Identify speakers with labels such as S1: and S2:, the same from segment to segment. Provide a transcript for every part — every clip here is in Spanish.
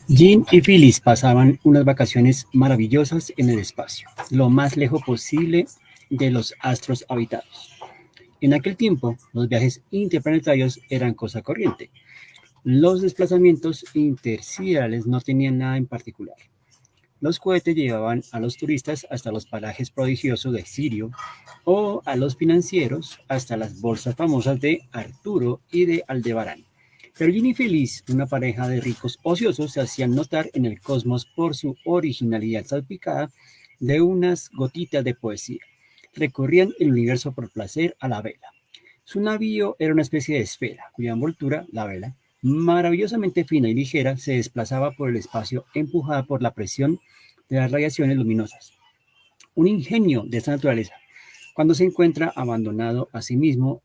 S1: Jean y Phyllis pasaban unas vacaciones maravillosas en el espacio, lo más lejos posible de los astros habitados. En aquel tiempo, los viajes interplanetarios eran cosa corriente. Los desplazamientos intersiderales no tenían nada en particular. Los cohetes llevaban a los turistas hasta los parajes prodigiosos de Sirio o a los financieros hasta las bolsas famosas de Arturo y de Aldebarán. Pero Ginny y Feliz, una pareja de ricos ociosos, se hacían notar en el cosmos por su originalidad salpicada de unas gotitas de poesía. Recorrían el universo por placer a la vela. Su navío era una especie de esfera, cuya envoltura, la vela, maravillosamente fina y ligera, se desplazaba por el espacio empujada por la presión de las radiaciones luminosas. Un ingenio de esta naturaleza, cuando se encuentra abandonado a sí mismo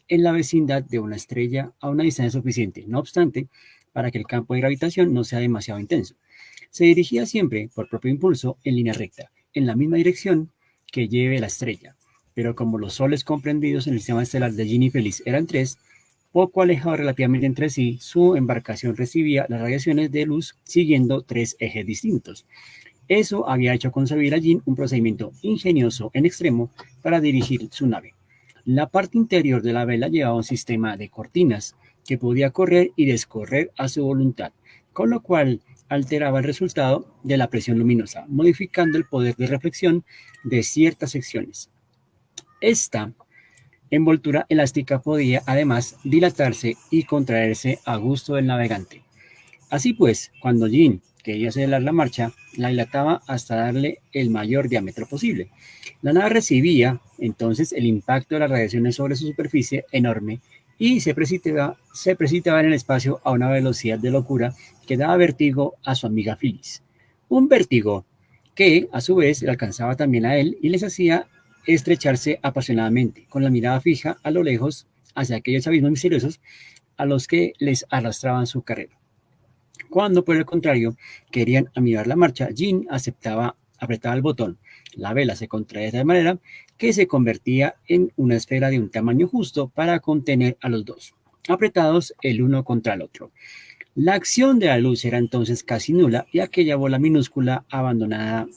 S1: en la vecindad de una estrella a una distancia suficiente, no obstante, para que el campo de gravitación no sea demasiado intenso. Se dirigía siempre, por propio impulso, en línea recta, en la misma dirección que lleve la estrella, pero como los soles comprendidos en el sistema estelar de Ginny Feliz eran tres, poco alejados relativamente entre sí, su embarcación recibía las radiaciones de luz siguiendo tres ejes distintos. Eso había hecho concebir a Jean un procedimiento ingenioso en extremo para dirigir su nave. La parte interior de la vela llevaba un sistema de cortinas que podía correr y descorrer a su voluntad, con lo cual alteraba el resultado de la presión luminosa, modificando el poder de reflexión de ciertas secciones. Esta envoltura elástica podía además dilatarse y contraerse a gusto del navegante. Así pues, cuando Jean quería acelerar la marcha, la dilataba hasta darle el mayor diámetro posible. La nave recibía entonces el impacto de las radiaciones sobre su superficie enorme y se precipitaba en el espacio a una velocidad de locura que daba vértigo a su amiga Phyllis. Un vértigo que, a su vez, le alcanzaba también a él y les hacía estrecharse apasionadamente, con la mirada fija a lo lejos hacia aquellos abismos misteriosos a los que les arrastraban su carrera. Cuando, por el contrario, querían amigar la marcha, Jean apretaba el botón. La vela se contrae de tal manera que se convertía en una esfera de un tamaño justo para contener a los dos, apretados el uno contra el otro. La acción de la luz era entonces casi nula y aquella bola minúscula abandonada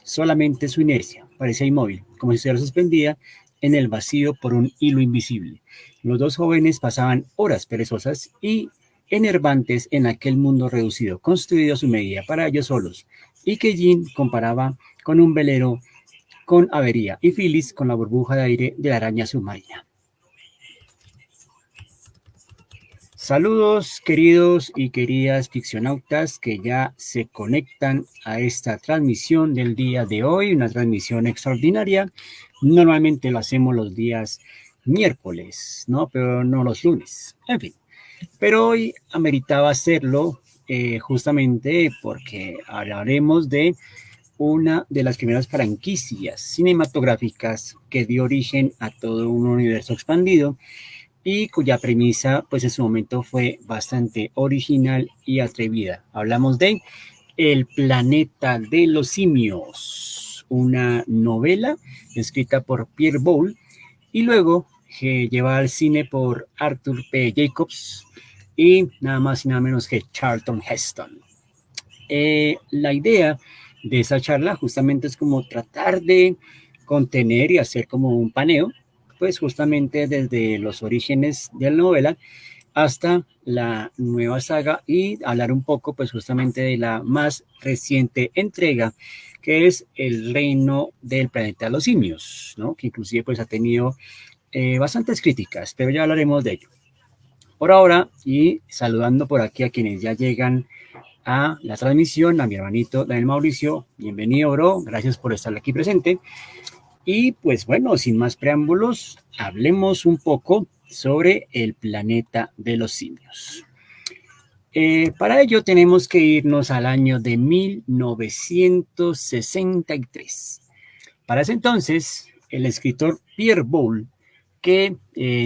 S1: solamente su inercia, parecía inmóvil, como si estuviera suspendida en el vacío por un hilo invisible. Los dos jóvenes pasaban horas perezosas y enervantes en aquel mundo reducido, construido a su medida para ellos solos, y que Jean comparaba con un velero con avería y Phyllis con la burbuja de aire de la araña submarina. Saludos queridos y queridas ficcionautas que ya se conectan a esta transmisión del día de hoy, una transmisión extraordinaria. Normalmente lo hacemos los días miércoles, ¿no? Pero no los lunes. En fin, pero hoy ameritaba hacerlo justamente porque hablaremos de una de las primeras franquicias cinematográficas que dio origen a todo un universo expandido y cuya premisa pues en su momento fue bastante original y atrevida. Hablamos de El planeta de los simios, una novela escrita por Pierre Boulle y luego llevada al cine por Arthur P. Jacobs y nada más y nada menos que Charlton Heston. La idea de esa charla justamente es como tratar de contener y hacer como un paneo, pues justamente desde los orígenes de la novela hasta la nueva saga y hablar un poco pues justamente de la más reciente entrega que es El reino del planeta de los simios, ¿no? Que inclusive pues ha tenido bastantes críticas, pero ya hablaremos de ello. Por ahora, y saludando por aquí a quienes ya llegan a la transmisión, a mi hermanito Daniel Mauricio, bienvenido bro, gracias por estar aquí presente. Y pues bueno, sin más preámbulos, hablemos un poco sobre el planeta de los simios. Para ello tenemos que irnos al año de 1963. Para ese entonces, el escritor Pierre Boulle, que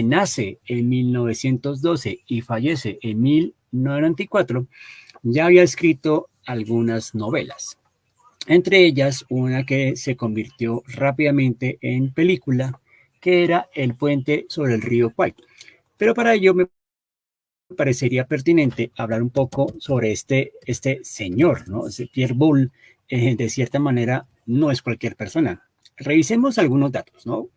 S1: nace en 1912 y fallece en 1994, ya había escrito algunas novelas. Entre ellas, una que se convirtió rápidamente en película, que era El puente sobre el río Kwai. Pero para ello me parecería pertinente hablar un poco sobre este señor, ¿no? Ese Pierre Boulle, de cierta manera, no es cualquier persona. Revisemos algunos datos, ¿no?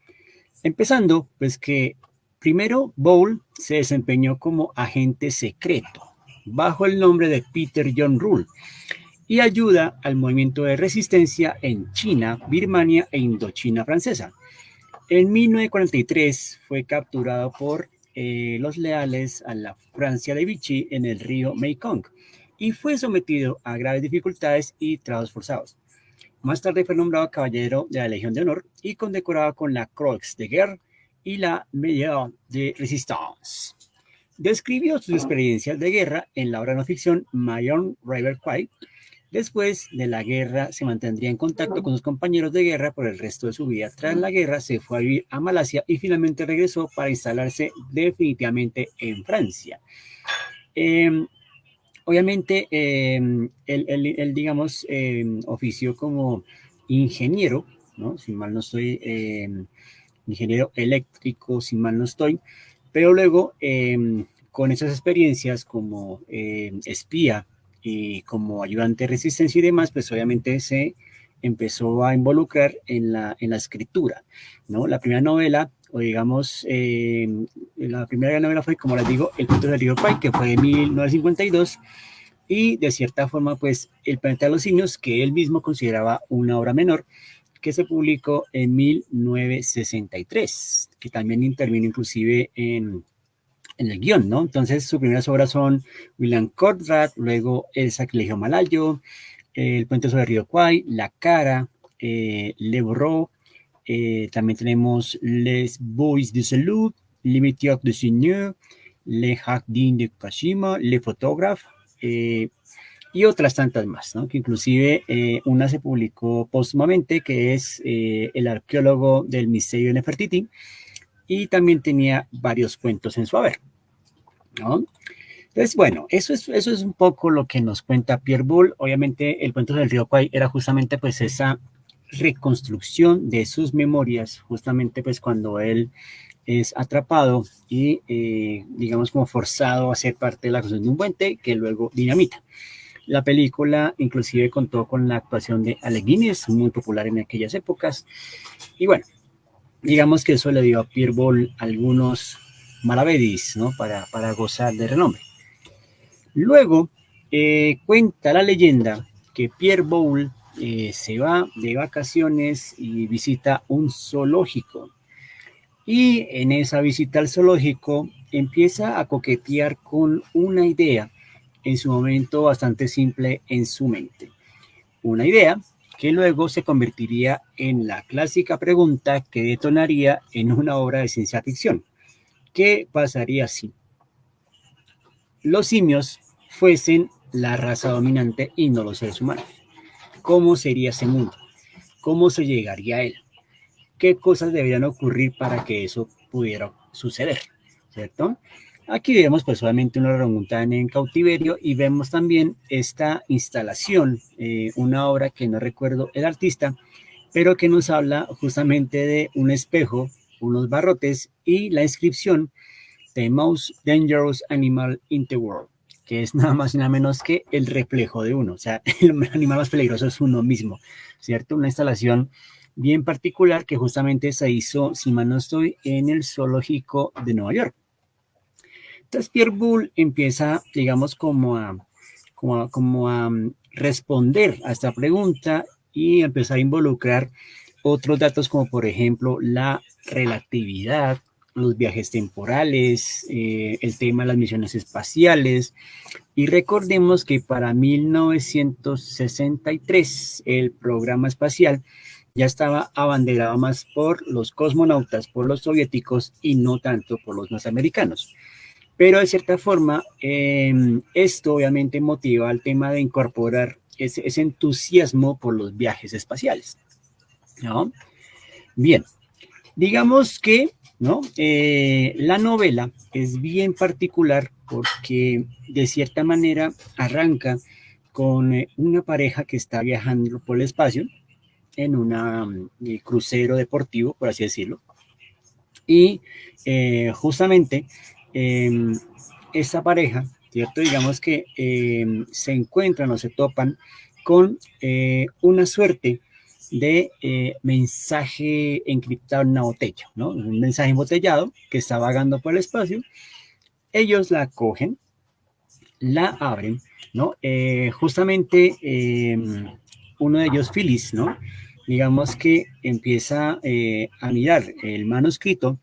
S1: Empezando, pues que primero Boulle se desempeñó como agente secreto bajo el nombre de Peter John Rule y ayuda al movimiento de resistencia en China, Birmania e Indochina francesa. En 1943 fue capturado por los leales a la Francia de Vichy en el río Mekong y fue sometido a graves dificultades y trabajos forzados. Más tarde fue nombrado caballero de la Legión de Honor y condecorado con la Croix de Guerre y la Médaille de Résistance. Describió sus experiencias de guerra en la obra no ficción Mayon River Kwai. Después de la guerra se mantendría en contacto con sus compañeros de guerra por el resto de su vida. Tras la guerra se fue a vivir a Malasia y finalmente regresó para instalarse definitivamente en Francia. Obviamente, él, digamos, ofició como ingeniero, ¿no? Si mal no estoy, ingeniero eléctrico, si mal no estoy, pero luego, con esas experiencias como espía y como ayudante de resistencia y demás, pues obviamente se empezó a involucrar en la escritura, ¿no? La primera novela, o digamos, la primera novela fue, como les digo, El cuento del río Kwai, que fue de 1952, y de cierta forma, pues, El planeta de los simios, que él mismo consideraba una obra menor, que se publicó en 1963, que también intervino inclusive en el guión, ¿no? Entonces, sus primeras obras son William Conrad, luego El sacrilegio malayo, El puente sobre el río Kwai, La cara, Le Bourreau, también tenemos Les Bois de Salud, Le Métier de Seigneur, Le Jardin de Kashima, Le Photographe, y otras tantas más, ¿no? Que inclusive una se publicó póstumamente, que es El arqueólogo del misterio de Nefertiti, y también tenía varios cuentos en su haber, ¿no? Entonces, bueno, eso es un poco lo que nos cuenta Pierre Boulle. Obviamente, el cuento del río Kwai era justamente pues esa reconstrucción de sus memorias, justamente pues cuando él es atrapado y digamos como forzado a ser parte de la construcción de un puente que luego dinamita. La película inclusive contó con la actuación de Alec Guinness, muy popular en aquellas épocas. Y bueno, digamos que eso le dio a Pierre Boulle algunos maravedís, ¿no? Para gozar de renombre. Luego, cuenta la leyenda que Pierre Boulle se va de vacaciones y visita un zoológico. Y en esa visita al zoológico empieza a coquetear con una idea en su momento bastante simple en su mente. Una idea que luego se convertiría en la clásica pregunta que detonaría en una obra de ciencia ficción. ¿Qué pasaría si los simios fuesen la raza dominante y no los seres humanos? ¿Cómo sería ese mundo? ¿Cómo se llegaría a él? ¿Qué cosas deberían ocurrir para que eso pudiera suceder? ¿Cierto? Aquí vemos pues solamente una orangután en cautiverio y vemos también esta instalación, una obra que no recuerdo el artista, pero que nos habla justamente de un espejo, unos barrotes y la inscripción The Most Dangerous Animal in the World, que es nada más y nada menos que el reflejo de uno, o sea, el animal más peligroso es uno mismo, ¿cierto? Una instalación bien particular que justamente se hizo, si mal no estoy, en el zoológico de Nueva York. Entonces Pierre Boulle empieza, digamos, como a responder a esta pregunta y empezar a involucrar otros datos como por ejemplo la relatividad, los viajes temporales, el tema de las misiones espaciales. Y recordemos que para 1963 el programa espacial ya estaba abanderado más por los cosmonautas, por los soviéticos y no tanto por los norteamericanos. Pero de cierta forma, esto obviamente motiva al tema de incorporar ese entusiasmo por los viajes espaciales, ¿no? Bien, digamos que, ¿no? La novela es bien particular porque de cierta manera arranca con una pareja que está viajando por el espacio en un crucero deportivo, por así decirlo, y justamente esta pareja, ¿cierto? Digamos que se encuentran o se topan con una suerte de mensaje encriptado en una botella, ¿no? Un mensaje embotellado que está vagando por el espacio. Ellos la cogen, la abren, ¿no? Justamente uno de ellos, Phyllis, ¿no? Digamos que empieza a mirar el manuscrito,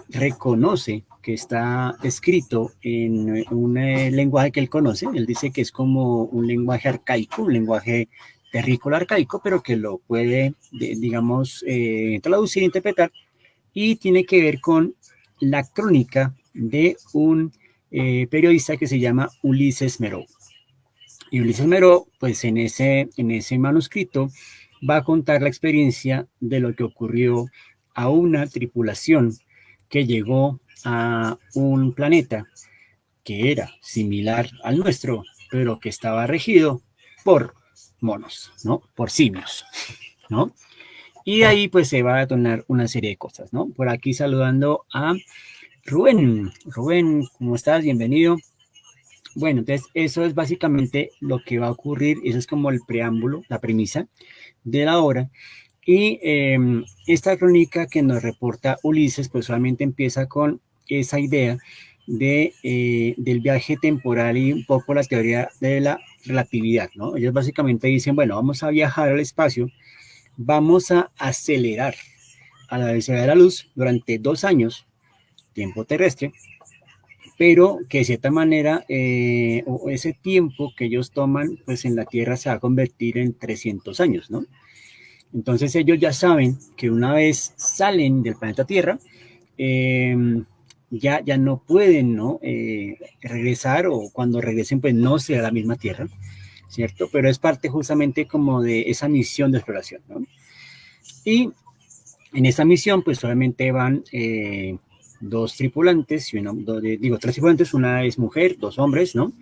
S1: reconoce que está escrito en un lenguaje que él conoce. Él dice que es como un lenguaje arcaico, un lenguaje terrícola arcaico, pero que lo puede, digamos, traducir, interpretar, y tiene que ver con la crónica de un periodista que se llama Ulises Meró. Y Ulises Meró, pues en ese manuscrito, va a contar la experiencia de lo que ocurrió a una tripulación que llegó a un planeta que era similar al nuestro, pero que estaba regido por monos, ¿no? Por simios, ¿no? Y de ahí pues se va a detonar una serie de cosas, ¿no? Por aquí saludando a Rubén. Rubén, ¿cómo estás? Bienvenido. Bueno, entonces eso es básicamente lo que va a ocurrir, eso es como el preámbulo, la premisa de la obra. Y esta crónica que nos reporta Ulises, pues solamente empieza con esa idea del viaje temporal y un poco la teoría de la relatividad, ¿no? Ellos básicamente dicen, bueno, vamos a viajar al espacio, vamos a acelerar a la velocidad de la luz durante 2 años, tiempo terrestre, pero que de cierta manera ese tiempo que ellos toman, pues en la Tierra se va a convertir en 300 años, ¿no? Entonces ellos ya saben que una vez salen del planeta Tierra, eh, ya no pueden, ¿no? Regresar, o cuando regresen pues no será la misma Tierra, ¿cierto? Pero es parte justamente como de esa misión de exploración, ¿no? Y en esa misión pues solamente van dos tripulantes, tres tripulantes, una es mujer, dos hombres, ¿no?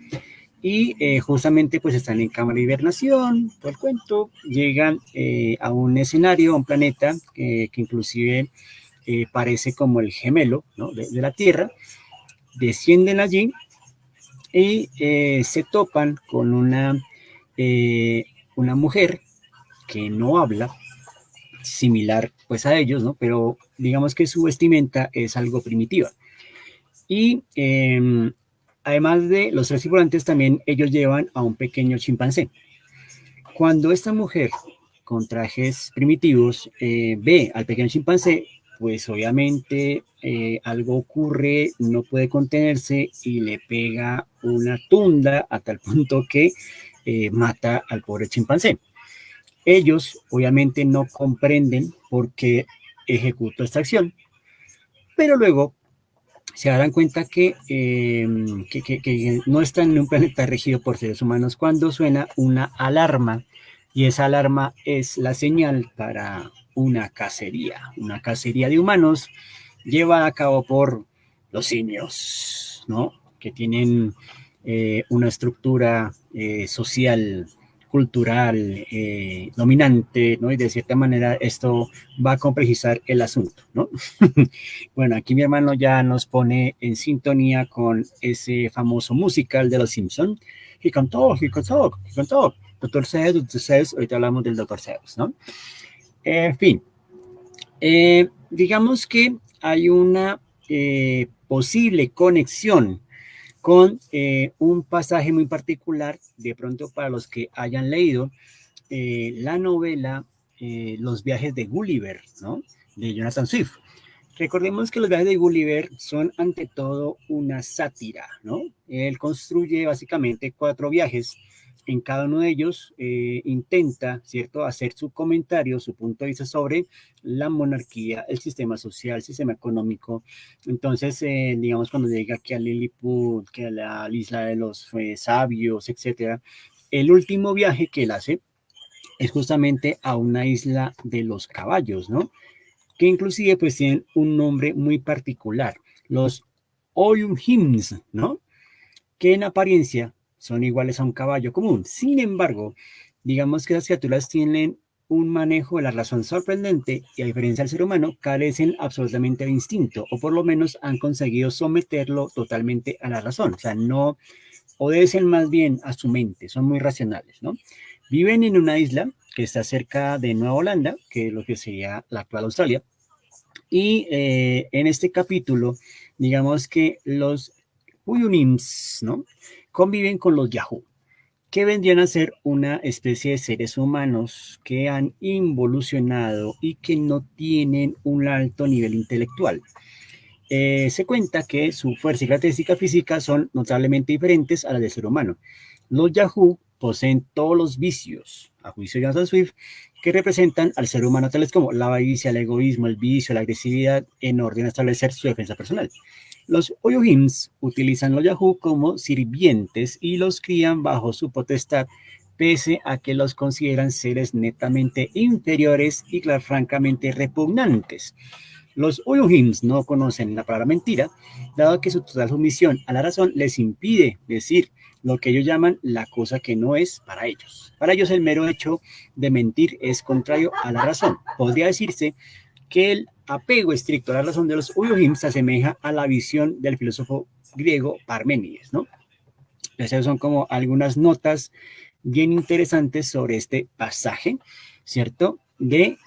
S1: Y justamente pues están en cámara de hibernación, todo el cuento, llegan a un escenario, a un planeta que inclusive parece como el gemelo, ¿no? de la Tierra, descienden allí y se topan con una mujer que no habla, similar pues a ellos, ¿no? Pero digamos que su vestimenta es algo primitiva. Y además de los tres tripulantes, también ellos llevan a un pequeño chimpancé. Cuando esta mujer con trajes primitivos ve al pequeño chimpancé, pues obviamente algo ocurre, no puede contenerse y le pega una tunda a tal punto que mata al pobre chimpancé. Ellos obviamente no comprenden por qué ejecutó esta acción, pero luego se darán cuenta que no están en un planeta regido por seres humanos cuando suena una alarma, y esa alarma es la señal para una cacería de humanos llevada a cabo por los simios, ¿no? Que tienen una estructura social, cultural, dominante, ¿no? Y de cierta manera esto va a complejizar el asunto, ¿no? Bueno, aquí mi hermano ya nos pone en sintonía con ese famoso musical de los Simpson. He can talk, he can talk, he can talk. Doctor Seuss, ahorita hablamos del Doctor Seuss, ¿no? En fin, digamos que hay una posible conexión con un pasaje muy particular, de pronto para los que hayan leído la novela Los viajes de Gulliver, ¿no? De Jonathan Swift. Recordemos que los viajes de Gulliver son ante todo una sátira, ¿no? Él construye básicamente 4 viajes. En cada uno de ellos intenta, ¿cierto?, hacer su comentario, su punto de vista sobre la monarquía, el sistema social, el sistema económico. Entonces, digamos, cuando llega aquí a Lilliput, que a la isla de los sabios, etcétera, el último viaje que él hace es justamente a una isla de los caballos, ¿no? Que inclusive pues tienen un nombre muy particular, los Oyunhims, ¿no? Que en apariencia son iguales a un caballo común. Sin embargo, digamos que las criaturas tienen un manejo de la razón sorprendente y a diferencia del ser humano, carecen absolutamente de instinto, o por lo menos han conseguido someterlo totalmente a la razón. O sea, no obedecen más bien a su mente, son muy racionales, ¿no? Viven en una isla que está cerca de Nueva Holanda, que es lo que sería la actual Australia, y en este capítulo, digamos que los Huyunims, ¿no? Conviven con los Yahoo, que vendrían a ser una especie de seres humanos que han involucionado y que no tienen un alto nivel intelectual. Se cuenta que su fuerza y característica física son notablemente diferentes a las del ser humano. Los Yahoo poseen todos los vicios, a juicio de Jonathan Swift, que representan al ser humano, tales como la avaricia, el egoísmo, el vicio, la agresividad, en orden a establecer su defensa personal. Los Oyohims utilizan los Yahoo como sirvientes y los crían bajo su potestad, pese a que los consideran seres netamente inferiores y francamente repugnantes. Los Uyuhims no conocen la palabra mentira, dado que su total sumisión a la razón les impide decir lo que ellos llaman la cosa que no es para ellos. Para ellos el mero hecho de mentir es contrario a la razón. Podría decirse que el apego estricto a la razón de los Uyuhims se asemeja a la visión del filósofo griego Parménides, ¿no? Esas son como algunas notas bien interesantes sobre este pasaje, ¿cierto? De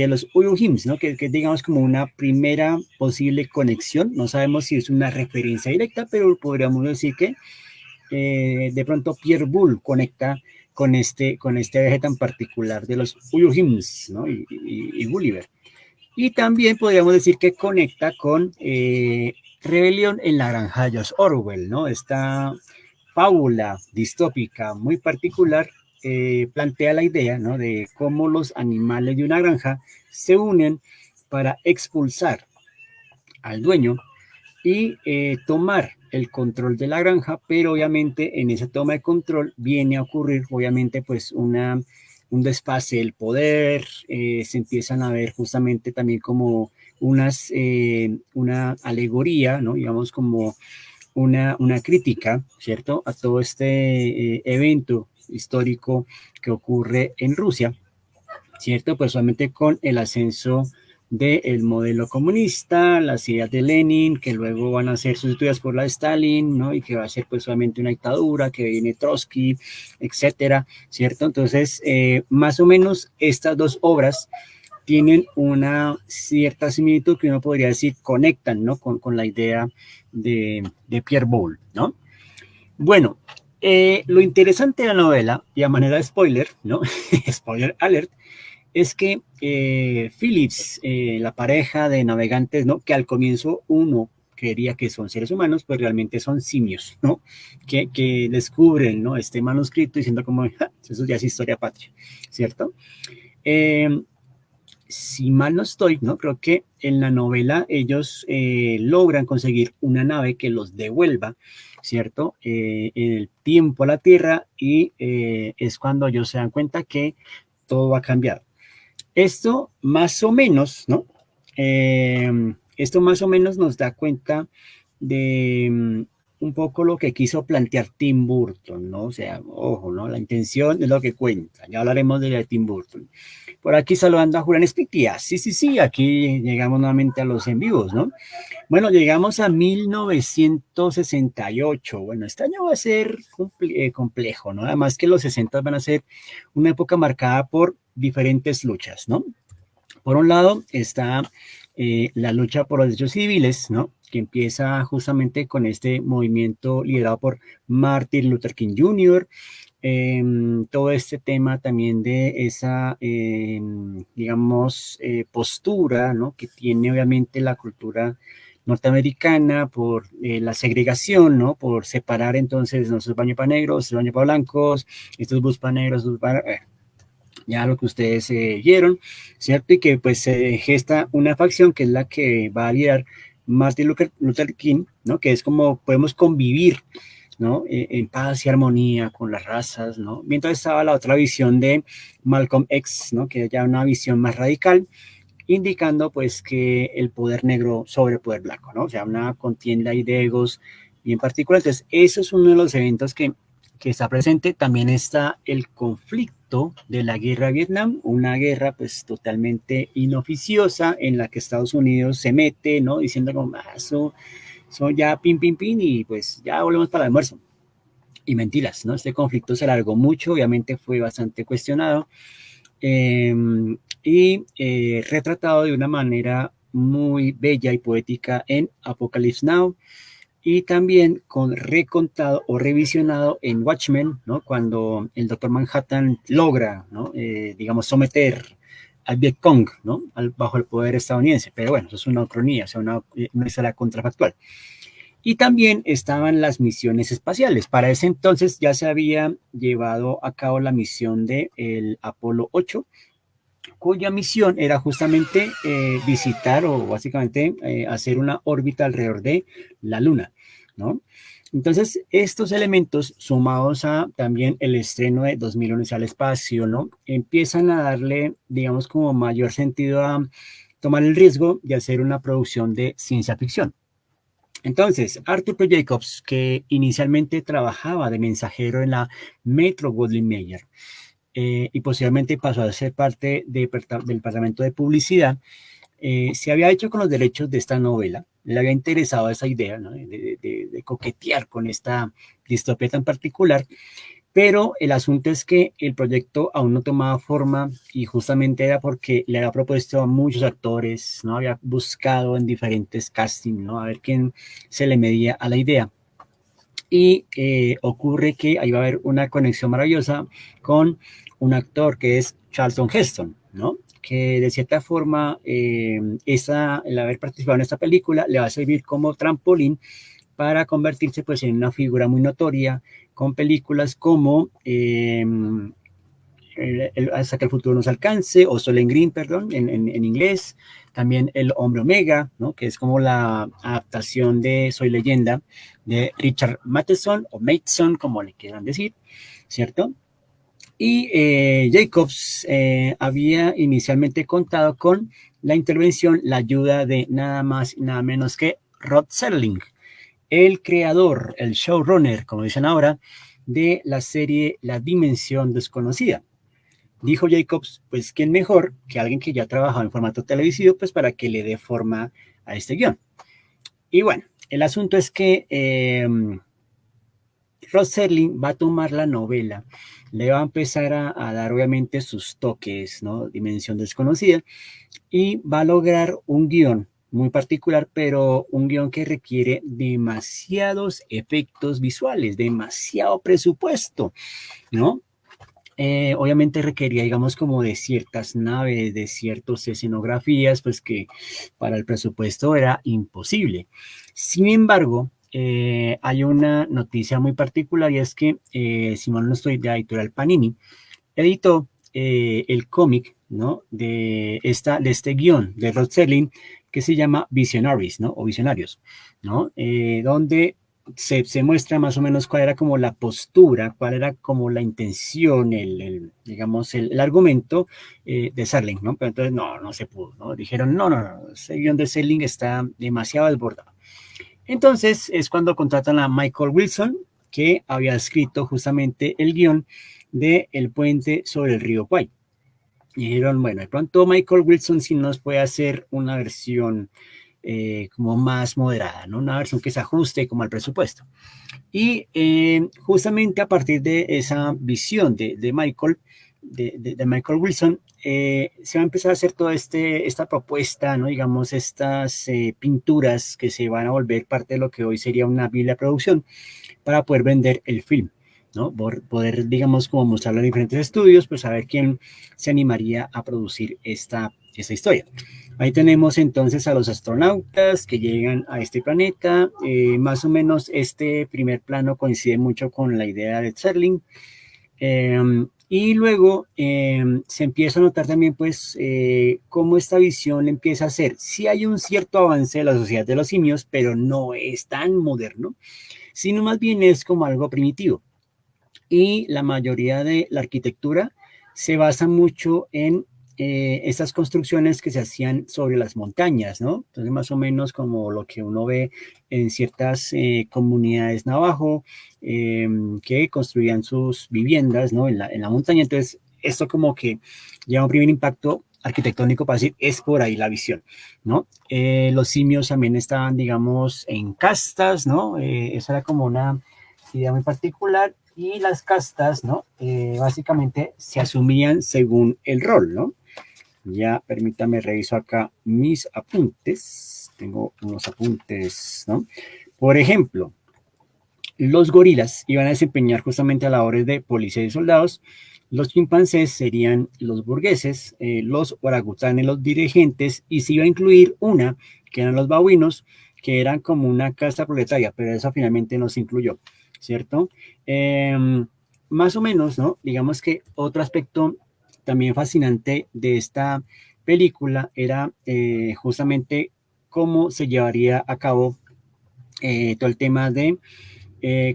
S1: los Uyuhims, ¿no? Que digamos como una primera posible conexión. No sabemos si es una referencia directa, pero podríamos decir que de pronto Pierre Boulle conecta con este eje tan particular de los Uyuhims, ¿no? Y Gulliver. Y también podríamos decir que conecta con Rebelión en la Granja de George Orwell, ¿no? Esta fábula distópica muy particular plantea la idea, ¿no? De cómo los animales de una granja se unen para expulsar al dueño y tomar el control de la granja, pero obviamente en esa toma de control viene a ocurrir obviamente pues un desfase del poder, se empiezan a ver justamente también como una alegoría, ¿no? Digamos como una crítica, ¿cierto? A todo este evento histórico que ocurre en Rusia, ¿cierto? Pues solamente con el ascenso del modelo comunista, las ideas de Lenin, que luego van a ser sustituidas por la de Stalin, ¿no? Y que va a ser pues solamente una dictadura, que viene Trotsky, etcétera, ¿cierto? Entonces, más o menos estas dos obras tienen una cierta similitud que uno podría decir conectan, ¿no? Con la idea de Pierre Boulle, ¿no? Bueno, lo interesante de la novela, y a manera de spoiler, ¿no? Spoiler alert, es que Phillips, la pareja de navegantes, ¿no? Que al comienzo uno creería que son seres humanos, pues realmente son simios, ¿no? Que descubren, ¿no? Este manuscrito diciendo como, eso ya es historia patria, ¿cierto? Si mal no estoy, ¿no? Creo que en la novela ellos logran conseguir una nave que los devuelva, ¿cierto? En el tiempo a la Tierra y es cuando ellos se dan cuenta que todo va a cambiar. Esto más o menos, ¿no? Esto más o menos nos da cuenta de un poco lo que quiso plantear Tim Burton, ¿no? O sea, ojo, ¿no? La intención es lo que cuenta. Ya hablaremos de Tim Burton. Por aquí saludando a Julián Espitia. Sí, sí, sí, aquí llegamos nuevamente a los en vivos, ¿no? Bueno, llegamos a 1968. Bueno, este año va a ser complejo, ¿no? Además que los 60 van a ser una época marcada por diferentes luchas, ¿no? Por un lado está la lucha por los derechos civiles, ¿no? Que empieza justamente con este movimiento liderado por Martin Luther King Jr., todo este tema también de esa, digamos, postura, ¿no? Que tiene obviamente la cultura norteamericana por la segregación, ¿no? Por separar entonces, ¿no? Estos baños para negros, estos baños para blancos, estos bus para negros, estos para... ya lo que ustedes vieron, ¿cierto? Y que pues se gesta una facción que es la que va a liderar Martin Luther King, ¿no? Que es como podemos convivir, ¿no? En paz y armonía con las razas, ¿no? Mientras estaba la otra visión de Malcolm X, ¿no? Que ya una visión más radical, indicando pues que el poder negro sobre el poder blanco, ¿no? O sea, una contienda ahí de egos bien particular. Entonces, eso es uno de los eventos que está presente. También está el conflicto, producto de la guerra de Vietnam, una guerra pues totalmente inoficiosa en la que Estados Unidos se mete, ¿no? Diciendo como, eso ya pin, pin, pin y pues ya volvemos para el almuerzo. Y mentiras, ¿no? Este conflicto se alargó mucho, obviamente fue bastante cuestionado eh, y retratado de una manera muy bella y poética en Apocalypse Now y también con recontado o revisionado en Watchmen, ¿no? Cuando el Doctor Manhattan logra, ¿no? Digamos, someter al Vietcong, ¿no? Bajo el poder estadounidense. Pero bueno, eso es una ucronía, o sea, una historia contrafactual. Y también estaban las misiones espaciales. Para ese entonces ya se había llevado a cabo la misión del Apolo 8, cuya misión era justamente visitar o básicamente hacer una órbita alrededor de la Luna, ¿no? Entonces, estos elementos, sumados a también el estreno de 2001 al espacio, ¿no? Empiezan a darle, digamos, como mayor sentido a tomar el riesgo de hacer una producción de ciencia ficción. Entonces, Arthur P. Jacobs, que inicialmente trabajaba de mensajero en la Metro Goldwyn Mayer, y posteriormente pasó a ser parte del departamento de publicidad, se había hecho con los derechos de esta novela, le había interesado esa idea, ¿no? de coquetear con esta distopía tan particular, pero el asunto es que el proyecto aún no tomaba forma y justamente era porque le había propuesto a muchos actores, ¿no? Había buscado en diferentes castings, ¿no? A ver quién se le medía a la idea. Y ocurre que ahí va a haber una conexión maravillosa con un actor que es Charlton Heston, ¿no? Que de cierta forma el haber participado en esta película le va a servir como trampolín para convertirse pues en una figura muy notoria con películas como Hasta que el futuro nos alcance, o Solen Green, perdón, en inglés, también El Hombre Omega, ¿no? Que es como la adaptación de Soy Leyenda de Richard Matheson o Matheson, como le quieran decir, ¿cierto? Y Jacobs había inicialmente contado con la intervención, la ayuda de nada más y nada menos que Rod Serling, el creador, el showrunner, como dicen ahora, de la serie La Dimensión Desconocida. Dijo Jacobs, pues quién mejor que alguien que ya ha trabajado en formato televisivo, pues para que le dé forma a este guión. Y bueno, el asunto es que Rod Serling va a tomar la novela, le va a empezar a dar obviamente sus toques, ¿no? Dimensión Desconocida, y va a lograr un guión muy particular, pero un guión que requiere demasiados efectos visuales, demasiado presupuesto, ¿no? Obviamente requería, digamos, como de ciertas naves, de ciertas escenografías, pues que para el presupuesto era imposible. Sin embargo, hay una noticia muy particular y es que, si mal no estoy, de Editorial Panini, editó el cómic, ¿no? De este guión de Rod Serling que se llama Visionaries, ¿no? O Visionarios, ¿no? Donde se muestra más o menos cuál era como la postura, cuál era como la intención, digamos, el argumento de Serling, ¿no? Pero entonces no se pudo, ¿no? Dijeron, no, ese guión de Serling está demasiado desbordado. Entonces es cuando contratan a Michael Wilson, que había escrito justamente el guión de El puente sobre el río Kwai. Y dijeron, bueno, de pronto Michael Wilson sí nos puede hacer una versión como más moderada, ¿no? Una versión que se ajuste como al presupuesto. Y justamente a partir de esa visión de Michael, de Michael Wilson, se va a empezar a hacer toda esta propuesta, ¿no? Digamos, estas pinturas que se van a volver parte de lo que hoy sería una biblia de producción para poder vender el film, ¿no? Por poder, digamos, como mostrarlo en diferentes estudios, pues a ver quién se animaría a producir esta historia. Ahí tenemos entonces a los astronautas que llegan a este planeta. Más o menos este primer plano coincide mucho con la idea de Serling. Y luego se empieza a notar también pues cómo esta visión empieza a ser. Sí hay un cierto avance de la sociedad de los simios, pero no es tan moderno, sino más bien es como algo primitivo. Y la mayoría de la arquitectura se basa mucho en estas construcciones que se hacían sobre las montañas, ¿no? Entonces, más o menos como lo que uno ve en ciertas comunidades navajo que construían sus viviendas, ¿no? En la montaña. Entonces, esto como que lleva un primer impacto arquitectónico para decir, es por ahí la visión, ¿no? Los simios también estaban, digamos, en castas, ¿no? Esa era como una idea muy particular y las castas, ¿no? Básicamente se asumían según el rol, ¿no? Ya, permítame, reviso acá mis apuntes. Tengo unos apuntes, ¿no? Por ejemplo, los gorilas iban a desempeñar justamente labores de policía y soldados. Los chimpancés serían los burgueses, los orangutanes los dirigentes y se iba a incluir una que eran los babuinos, que eran como una casta proletaria, pero eso finalmente no se incluyó, ¿cierto? Más o menos, ¿no? Digamos que otro aspecto también fascinante de esta película era justamente cómo se llevaría a cabo todo el tema de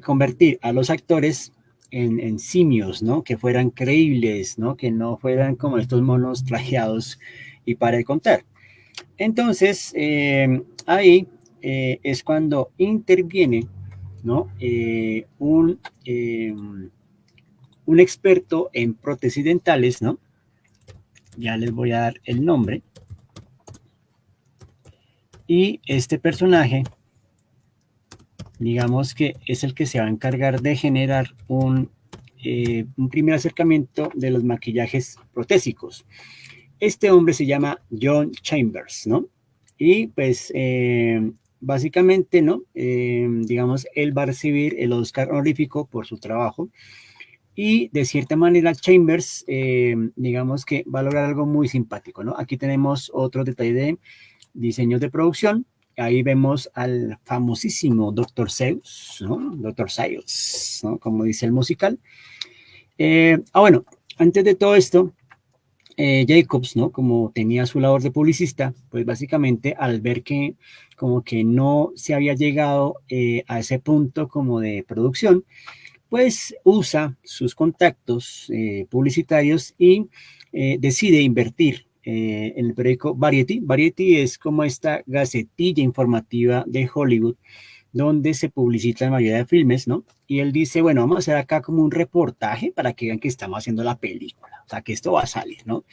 S1: convertir a los actores en simios, ¿no? Que fueran creíbles, ¿no? Que no fueran como estos monos trajeados y para de contar. Entonces, ahí es cuando interviene, ¿no? Un experto en prótesis dentales, ¿no? Ya les voy a dar el nombre. Y este personaje, digamos que es el que se va a encargar de generar un primer acercamiento de los maquillajes protésicos. Este hombre se llama John Chambers, ¿no? Y pues básicamente, ¿no? Digamos, él va a recibir el Oscar honorífico por su trabajo y de cierta manera Chambers, digamos que va a lograr algo muy simpático, ¿no? Aquí tenemos otro detalle de diseños de producción. Ahí vemos al famosísimo Dr. Seuss, ¿no? Dr. Seuss, ¿no? Como dice el musical. Bueno, antes de todo esto, Jacobs, ¿no? Como tenía su labor de publicista, pues básicamente al ver que como que no se había llegado a ese punto como de producción, pues usa sus contactos publicitarios y decide invertir en el periódico Variety. Variety es como esta gacetilla informativa de Hollywood donde se publicita la mayoría de filmes, ¿no? Y él dice, bueno, vamos a hacer acá como un reportaje para que vean que estamos haciendo la película, o sea, que esto va a salir, ¿no?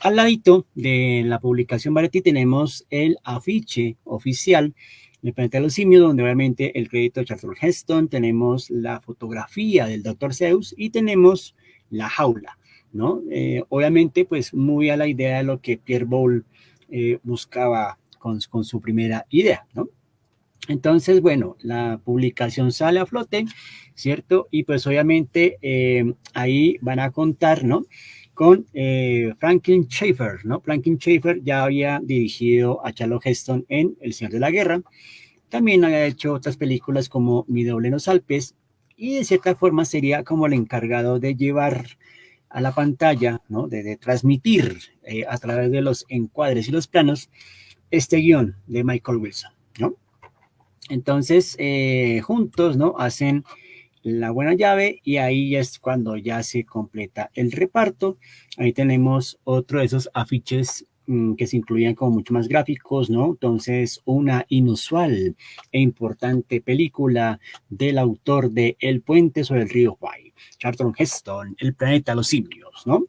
S1: Al ladito de la publicación Variety tenemos el afiche oficial del Planeta de los Simios, donde obviamente el crédito de Charlton Heston, tenemos la fotografía del Dr. Seuss y tenemos la jaula, ¿no? Obviamente, pues muy a la idea de lo que Pierre Boulle buscaba con su primera idea, ¿no? Entonces, bueno, la publicación sale a flote, ¿cierto? Y pues obviamente ahí van a contar, ¿no? Con Franklin Schaeffer, ¿no? Franklin Schaeffer ya había dirigido a Charlton Heston en El Señor de la Guerra, también había hecho otras películas como Mi doble en los Alpes y de cierta forma sería como el encargado de llevar a la pantalla, ¿no? De transmitir a través de los encuadres y los planos este guión de Michael Wilson, ¿no? Entonces, juntos, ¿no? Hacen la buena llave y ahí es cuando ya se completa el reparto. Ahí tenemos otro de esos afiches que se incluían como mucho más gráficos, ¿no? Entonces, una inusual e importante película del autor de El puente sobre el río Kwai, Charlton Heston, El planeta de los simios, ¿no?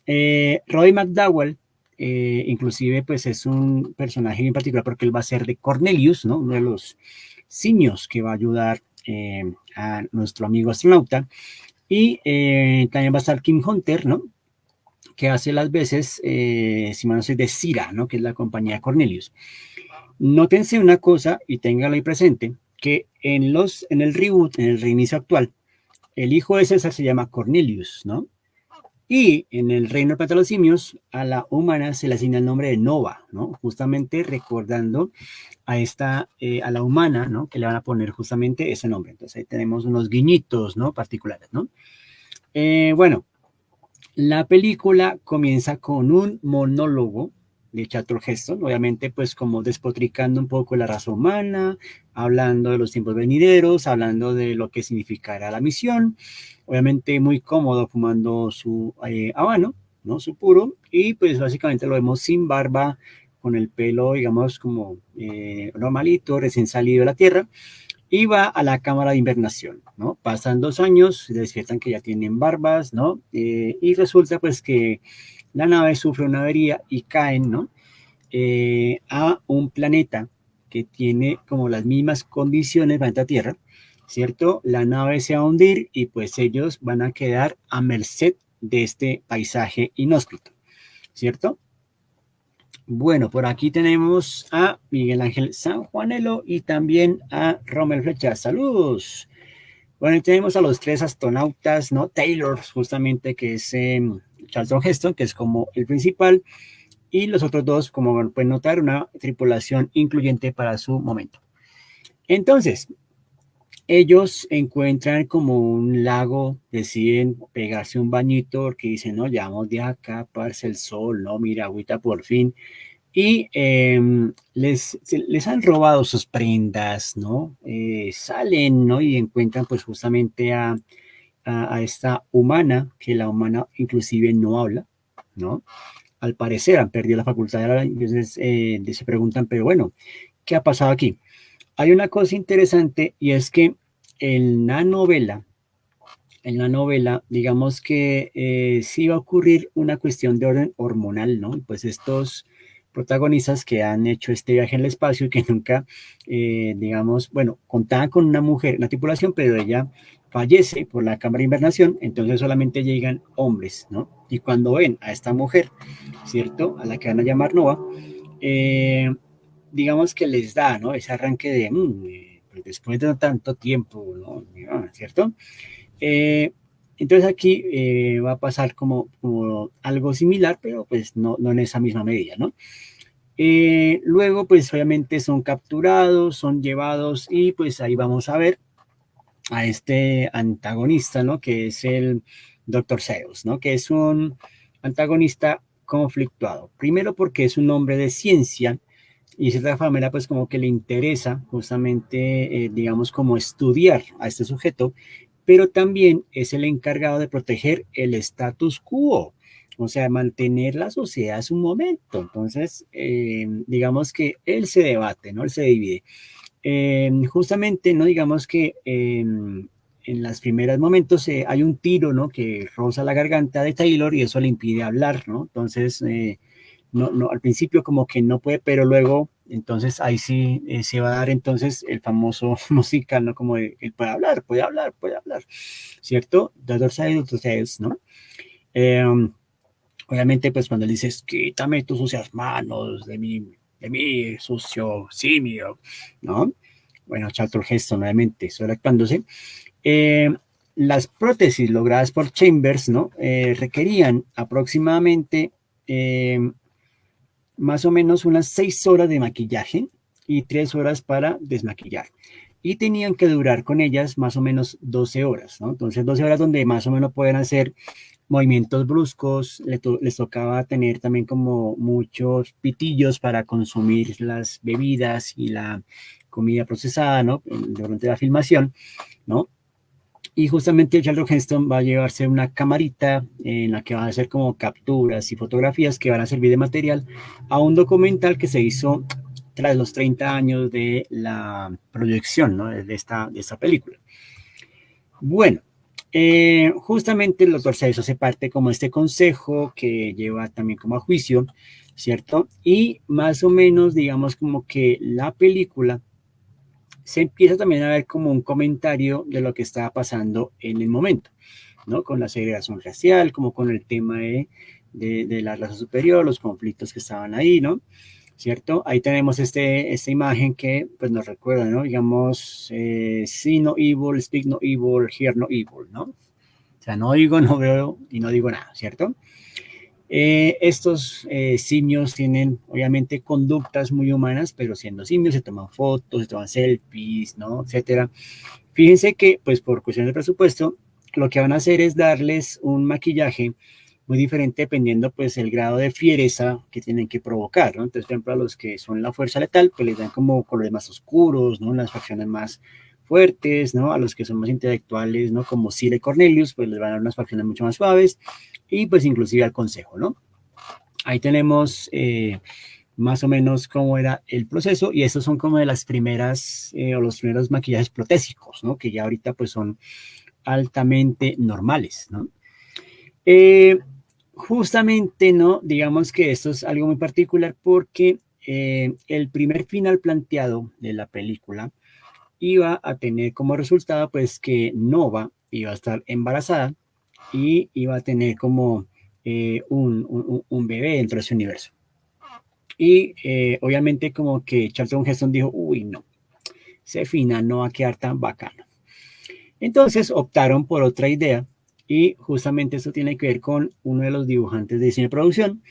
S1: Roy McDowell, inclusive, pues es un personaje en particular porque él va a ser de Cornelius, ¿no? Uno de los simios que va a ayudar a nuestro amigo astronauta. Y también va a estar Kim Hunter, ¿no? Que hace las veces, si mal no sé, de Cira, ¿no? Que es la compañía de Cornelius. Nótense una cosa y ténganlo ahí presente, que en el reboot, en el reinicio actual, el hijo de César se llama Cornelius, ¿no? Y en el reino del planeta de los simios, a la humana se le asigna el nombre de Nova, ¿no? Justamente recordando a la humana, ¿no? Que le van a poner justamente ese nombre. Entonces ahí tenemos unos guiñitos, ¿no? Particulares, ¿no? Bueno, la película comienza con un monólogo de Charlton Heston, obviamente pues como despotricando un poco la raza humana, hablando de los tiempos venideros, hablando de lo que significará la misión, obviamente muy cómodo fumando su habano, ¿no? Su puro, y pues básicamente lo vemos sin barba, con el pelo, digamos, como normalito, recién salido de la tierra, y va a la cámara de invernación, ¿no? Pasan 2 años, se despiertan que ya tienen barbas, ¿no? Y resulta pues que la nave sufre una avería y caen, ¿no? A un planeta que tiene como las mismas condiciones, planeta Tierra, ¿cierto? La nave se va a hundir y pues ellos van a quedar a merced de este paisaje inhóspito, ¿cierto? Bueno, por aquí tenemos a Miguel Ángel San Juanelo y también a Rommel Flecha. Saludos. Bueno, y tenemos a los 3 astronautas, ¿no? Taylor, justamente, que es Charlton Heston, que es como el principal, y los otros dos, como pueden notar, una tripulación incluyente para su momento. Entonces, ellos encuentran como un lago, deciden pegarse un bañito porque dicen, no, ya vamos de acá, parce el sol, no, mira, agüita por fin. Y les han robado sus prendas, ¿no? Salen, ¿no? Y encuentran pues justamente a esta humana, que la humana inclusive no habla, ¿no? Al parecer han perdido la facultad de hablar, entonces se preguntan, pero bueno, ¿qué ha pasado aquí? Hay una cosa interesante y es que en la novela, digamos que sí va a ocurrir una cuestión de orden hormonal, ¿no? Pues estos protagonistas que han hecho este viaje en el espacio y que nunca, digamos, bueno, contaban con una mujer en la tripulación, pero ella fallece por la cámara de invernación, entonces solamente llegan hombres, ¿no? Y cuando ven a esta mujer, ¿cierto? A la que van a llamar Nova, eh, digamos que les da, ¿no? Ese arranque de, pues después de tanto tiempo, ¿no? ¿Cierto? Eh, entonces aquí va a pasar como algo similar, pero pues no en esa misma medida, ¿no? Luego, pues obviamente son capturados, son llevados y pues ahí vamos a ver a este antagonista, ¿no? Que es el Dr. Seuss, ¿no? Que es un antagonista conflictuado. Primero porque es un hombre de ciencia y de cierta manera pues como que le interesa justamente, digamos, como estudiar a este sujeto, pero también es el encargado de proteger el status quo, o sea, mantener la sociedad a su momento. Entonces, digamos que él se debate, ¿no? Él se divide. Justamente, ¿no? Digamos que en los primeros momentos hay un tiro, ¿no? Que roza la garganta de Taylor y eso le impide hablar, ¿no? Entonces, no, al principio como que no puede, pero luego, entonces ahí sí se va a dar entonces el famoso musical, ¿no? Como de, él puede hablar, ¿cierto? Doctor Seuss, ¿no? Eh, obviamente, pues cuando le dices, quítame tus sucias manos de mi sucio simio, ¿no? Bueno, Charlton Heston, nuevamente, solo actuándose. Eh, las prótesis logradas por Chambers, ¿no? Requerían aproximadamente más o menos unas 6 horas de maquillaje y 3 horas para desmaquillar. Y tenían que durar con ellas más o menos 12 horas, ¿no? Entonces 12 horas donde más o menos pueden hacer movimientos bruscos, les tocaba tener también como muchos pitillos para consumir las bebidas y la comida procesada, ¿no? Durante la filmación, ¿no? Y justamente Charlton Heston va a llevarse una camarita en la que van a hacer como capturas y fotografías que van a servir de material a un documental que se hizo tras los 30 años de la proyección, ¿no? de esta película. Bueno, justamente el doctor Seuss hace parte como este consejo que lleva también como a juicio, ¿cierto? Y más o menos, digamos, como que la película se empieza también a ver como un comentario de lo que estaba pasando en el momento, ¿no? Con la segregación racial, como con el tema de la raza superior, los conflictos que estaban ahí, ¿no? ¿Cierto? Ahí tenemos esta imagen que pues nos recuerda, ¿no? Digamos, see no evil, speak no evil, hear no evil, ¿no? O sea, no oigo, no veo y no digo nada, ¿cierto? Estos simios tienen obviamente conductas muy humanas, pero siendo simios se toman fotos, se toman selfies, ¿no? Etcétera. Fíjense que, pues por cuestiones de presupuesto, lo que van a hacer es darles un maquillaje muy diferente dependiendo pues el grado de fiereza que tienen que provocar, ¿no? Entonces, por ejemplo, a los que son la fuerza letal, pues les dan como colores más oscuros, ¿no? Las facciones más fuertes, ¿no? A los que son más intelectuales, ¿no? Como Cire Cornelius, pues les van a dar unas facciones mucho más suaves y pues inclusive al consejo, ¿no? Ahí tenemos más o menos cómo era el proceso, y estos son como de las primeras o los primeros maquillajes protésicos, ¿no? Que ya ahorita pues son altamente normales, ¿no? Eh, Justamente, ¿no? Digamos que esto es algo muy particular porque el primer final planteado de la película iba a tener como resultado pues que Nova iba a estar embarazada y iba a tener como un bebé dentro de ese universo. Y obviamente como que Charlton Heston dijo, uy, no, ese final no va a quedar tan bacano. Entonces optaron por otra idea y justamente eso tiene que ver con uno de los dibujantes de cine de producción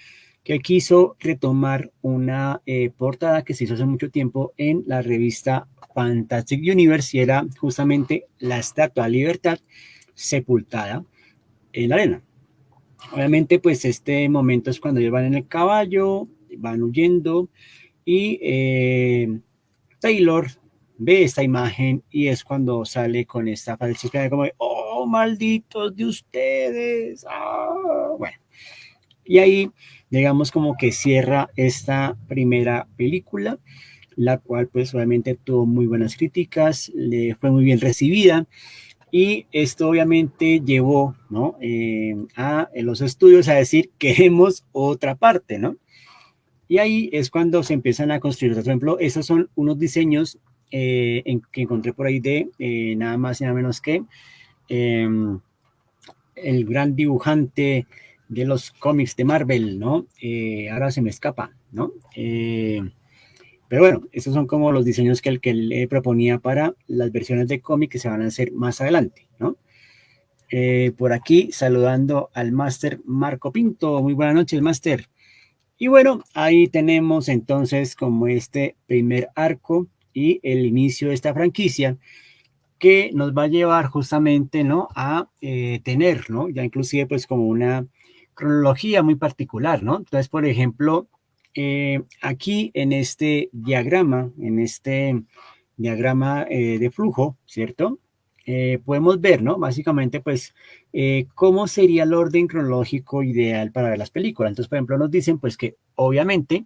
S1: que quiso retomar una portada que se hizo hace mucho tiempo en la revista Fantastic Universe y era justamente la Estatua de Libertad sepultada en la arena. Obviamente, pues este momento es cuando ellos van en el caballo, van huyendo y Taylor ve esta imagen y es cuando sale con esta falsificación como de, oh, malditos de ustedes. Ah, bueno, y ahí, digamos, como que cierra esta primera película, la cual pues obviamente tuvo muy buenas críticas, le fue muy bien recibida y esto obviamente llevó, ¿no? A los estudios a decir, queremos otra parte, ¿no? Y ahí es cuando se empiezan a construir. Por ejemplo, esos son unos diseños que encontré por ahí de nada más y nada menos que eh, el gran dibujante de los cómics de Marvel, ¿no? Ahora se me escapa, ¿no? Pero bueno, estos son como los diseños que él proponía para las versiones de cómic que se van a hacer más adelante, ¿no? Por aquí saludando al máster Marco Pinto. Muy buenas noches, máster. Y bueno, ahí tenemos entonces como este primer arco y el inicio de esta franquicia que nos va a llevar justamente, ¿no? A tener, ¿no? Ya inclusive pues como una cronología muy particular, ¿no? Entonces, por ejemplo, aquí en este diagrama de flujo, ¿cierto? Podemos ver, ¿no? Básicamente, pues, cómo sería el orden cronológico ideal para ver las películas. Entonces, por ejemplo, nos dicen, pues, que obviamente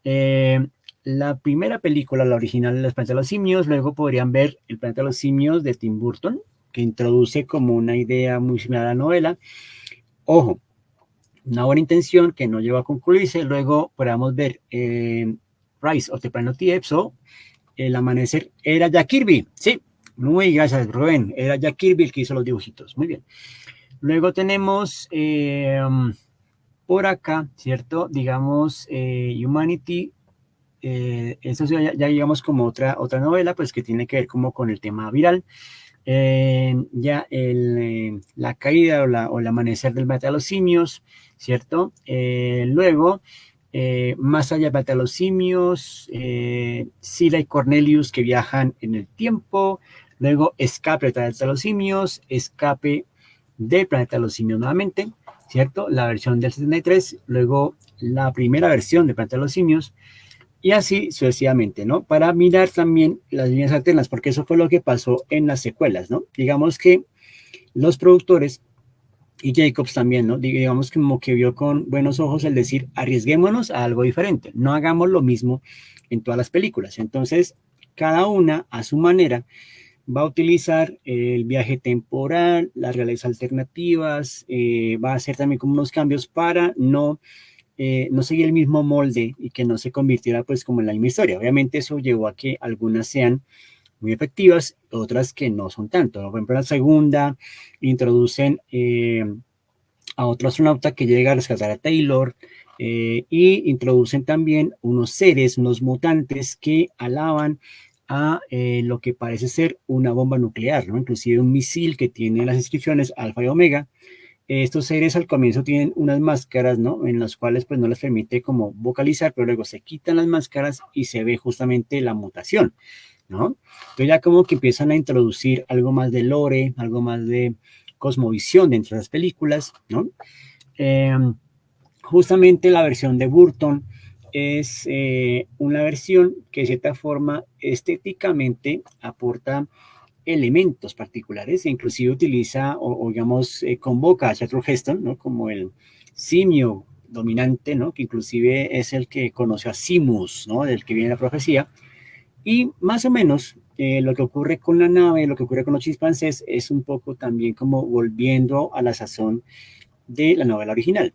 S1: eh, la primera película, la original, El planeta de los simios, luego podrían ver El planeta de los simios de Tim Burton, que introduce como una idea muy similar a la novela. Ojo, una buena intención que no lleva a concluirse. Luego podríamos ver Rise of the Planet of the Apes o El amanecer. Era Jack Kirby, sí. Muy gracias, Rubén. Era Jack Kirby el que hizo los dibujitos. Muy bien. Luego tenemos por acá, ¿cierto? Digamos, Humanity. Eso ya digamos como otra novela, pues que tiene que ver como con el tema viral. La caída o el amanecer del planeta de los simios, ¿cierto? Luego, más allá del planeta de los simios, Sila y Cornelius que viajan en el tiempo, luego escape del planeta de los simios, escape del planeta de los simios nuevamente, ¿cierto? La versión del 73, luego la primera versión del planeta de los simios, y así sucesivamente, ¿no? Para mirar también las líneas alternas, porque eso fue lo que pasó en las secuelas, ¿no? Digamos que los productores y Jacobs también, ¿no? Digamos como que vio con buenos ojos el decir, arriesguémonos a algo diferente, no hagamos lo mismo en todas las películas. Entonces, cada una a su manera va a utilizar el viaje temporal, las reales alternativas, va a hacer también como unos cambios para no seguir el mismo molde y que no se convirtiera pues como en la misma historia. Obviamente eso llevó a que algunas sean muy efectivas, otras que no son tanto, ¿no? Por ejemplo, la segunda introducen a otro astronauta que llega a rescatar a Taylor y introducen también unos seres, unos mutantes que alaban a lo que parece ser una bomba nuclear, ¿no? Inclusive un misil que tiene las inscripciones Alfa y Omega. Estos seres al comienzo tienen unas máscaras, ¿no? En las cuales pues no les permite como vocalizar, pero luego se quitan las máscaras y se ve justamente la mutación, ¿no? Entonces ya como que empiezan a introducir algo más de lore, algo más de cosmovisión dentro de las películas, ¿no? Eh, Justamente la versión de Burton es una versión que de cierta forma estéticamente aporta elementos particulares e inclusive utiliza o digamos convoca a Charlton Heston, ¿no? Como el simio dominante, ¿no? Que inclusive es el que conoció a Simus, ¿no? Del que viene la profecía. Y más o menos lo que ocurre con la nave, lo que ocurre con los chimpancés, es un poco también como volviendo a la sazón de la novela original,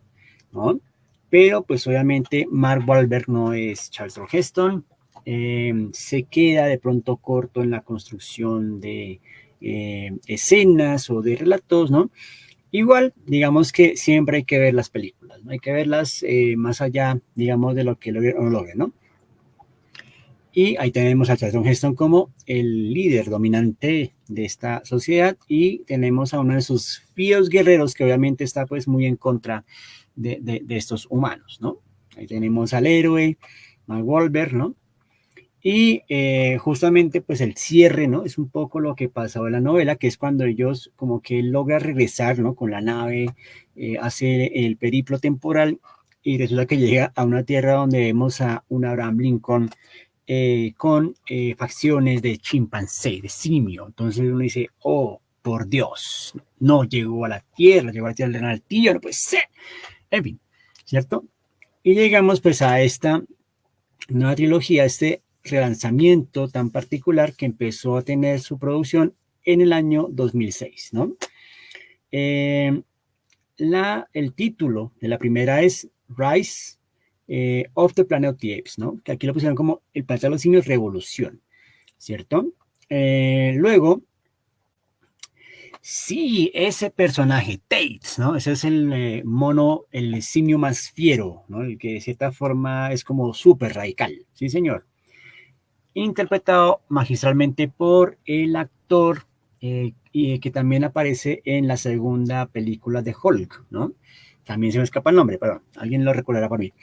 S1: ¿no? Pero pues obviamente Mark Wahlberg no es Charlton Heston, se queda de pronto corto en la construcción de escenas o de relatos, ¿no? Igual, digamos que siempre hay que ver las películas, ¿no? Hay que verlas más allá, digamos, de lo que logre o no logre, ¿no? Y ahí tenemos a Charlton Heston como el líder dominante de esta sociedad y tenemos a uno de sus fieros guerreros que obviamente está pues muy en contra de estos humanos, ¿no? Ahí tenemos al héroe, Mark Wahlberg, ¿no? Y justamente pues el cierre, ¿no? Es un poco lo que pasó en la novela, que es cuando ellos como que logra regresar, ¿no? Con la nave, hace el periplo temporal y resulta que llega a una tierra donde vemos a un Abraham Lincoln con facciones de chimpancé, de simio. Entonces uno dice, oh, por Dios, no llegó a la tierra, llegó a la tierra del tío, no puede ser. En fin, ¿cierto? Y llegamos pues a esta nueva trilogía, este relanzamiento tan particular que empezó a tener su producción en el año 2006, ¿no? El título de la primera es Rise of the Planet of the Apes, ¿no? Que aquí lo pusieron como el planeta de los simios revolución, ¿cierto? Luego, sí, ese personaje, Tate, ¿no? Ese es el mono, el simio más fiero, ¿no? El que de cierta forma es como súper radical, sí, señor. Interpretado magistralmente por el actor y que también aparece en la segunda película de Hulk, ¿no? También se me escapa el nombre, perdón, alguien lo recordará por mí.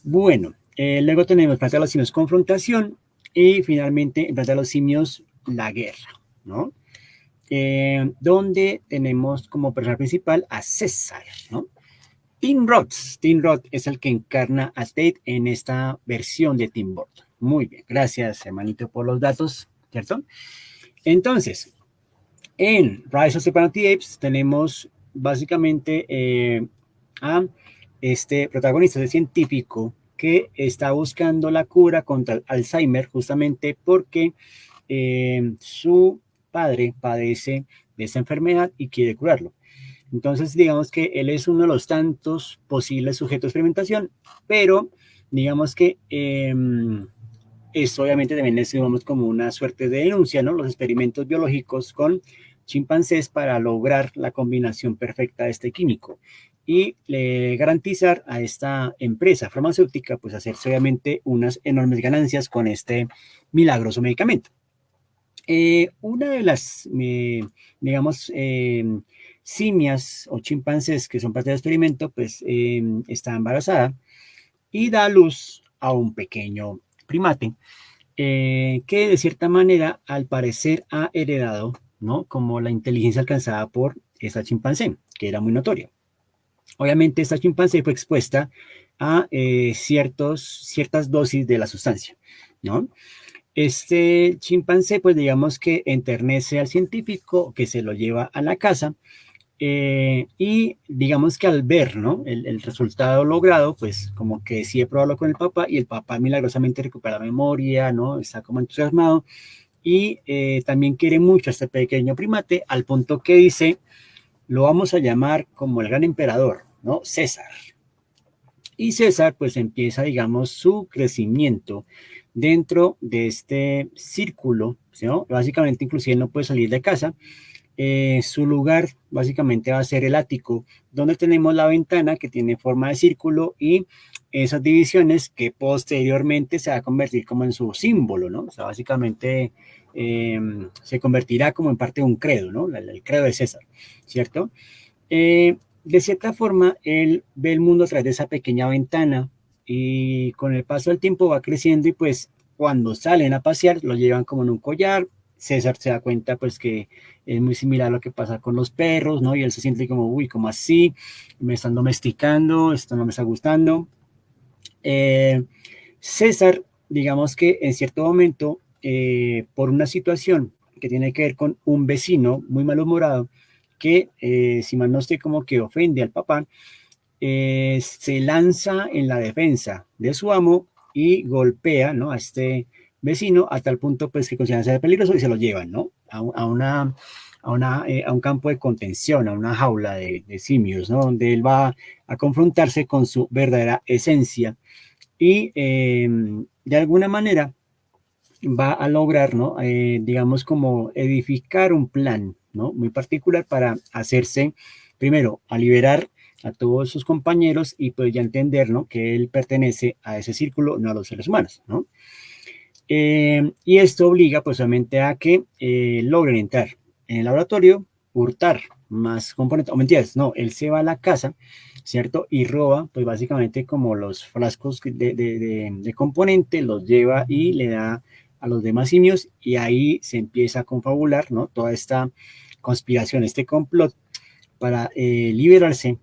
S1: Bueno, luego tenemos Planeta de los Simios Confrontación y finalmente en Planeta de los Simios La Guerra, ¿no? Donde tenemos como personaje principal a César, ¿no? Tim Roth. Tim Roth es el que encarna a Tate en esta versión de Tim Burton. Muy bien, gracias hermanito por los datos, ¿cierto? Entonces, en Rise of the Planet of the Apes tenemos básicamente a este protagonista, este científico que está buscando la cura contra el Alzheimer justamente porque su padre padece de esa enfermedad y quiere curarlo. Entonces, digamos que él es uno de los tantos posibles sujetos de experimentación, pero digamos que esto obviamente también es digamos, como una suerte de denuncia, ¿no? Los experimentos biológicos con chimpancés para lograr la combinación perfecta de este químico y garantizar a esta empresa farmacéutica, pues hacerse obviamente unas enormes ganancias con este milagroso medicamento. Una de las, digamos, simias o chimpancés que son parte del experimento, pues está embarazada y da a luz a un pequeño primate que de cierta manera al parecer ha heredado, ¿no? Como la inteligencia alcanzada por esta chimpancé, que era muy notoria. Obviamente esta chimpancé fue expuesta a ciertas dosis de la sustancia, ¿no? Este chimpancé, pues digamos que enternece al científico que se lo lleva a la casa y digamos que al ver, ¿no? El resultado logrado, pues como que decide probarlo con el papá y el papá milagrosamente recupera la memoria, ¿no? Está como entusiasmado y también quiere mucho a este pequeño primate al punto que dice, lo vamos a llamar como el gran emperador, ¿no? César. Y César pues empieza, digamos, su crecimiento dentro de este círculo, ¿no? Básicamente inclusive no puede salir de casa. Su lugar básicamente va a ser el ático, donde tenemos la ventana que tiene forma de círculo y esas divisiones que posteriormente se va a convertir como en su símbolo, ¿no? O sea, básicamente se convertirá como en parte de un credo, ¿no? El credo de César, ¿cierto? De cierta forma, él ve el mundo a través de esa pequeña ventana y con el paso del tiempo va creciendo y pues cuando salen a pasear lo llevan como en un collar. César se da cuenta pues que es muy similar a lo que pasa con los perros, ¿no? Y él se siente como, uy, ¿cómo así? Me están domesticando, esto no me está gustando. César, digamos que en cierto momento, por una situación que tiene que ver con un vecino muy malhumorado, que si mal no estoy como que ofende al papá, se lanza en la defensa de su amo y golpea, ¿no?, a este vecino a tal punto pues que consideran ser peligroso y se lo llevan, ¿no?, a un campo de contención, a una jaula de simios, ¿no?, donde él va a confrontarse con su verdadera esencia y de alguna manera va a lograr, ¿no?, digamos, como edificar un plan, ¿no?, muy particular para hacerse, primero, a liberar a todos sus compañeros y pues ya entender, ¿no?, que él pertenece a ese círculo, no a los seres humanos, ¿no? Y esto obliga pues obviamente a que logren entrar en el laboratorio, hurtar más componentes, o mentiras, no, él se va a la casa, ¿cierto? Y roba pues básicamente como los frascos de componente, los lleva y le da a los demás simios y ahí se empieza a confabular, ¿no?, toda esta conspiración, este complot para liberarse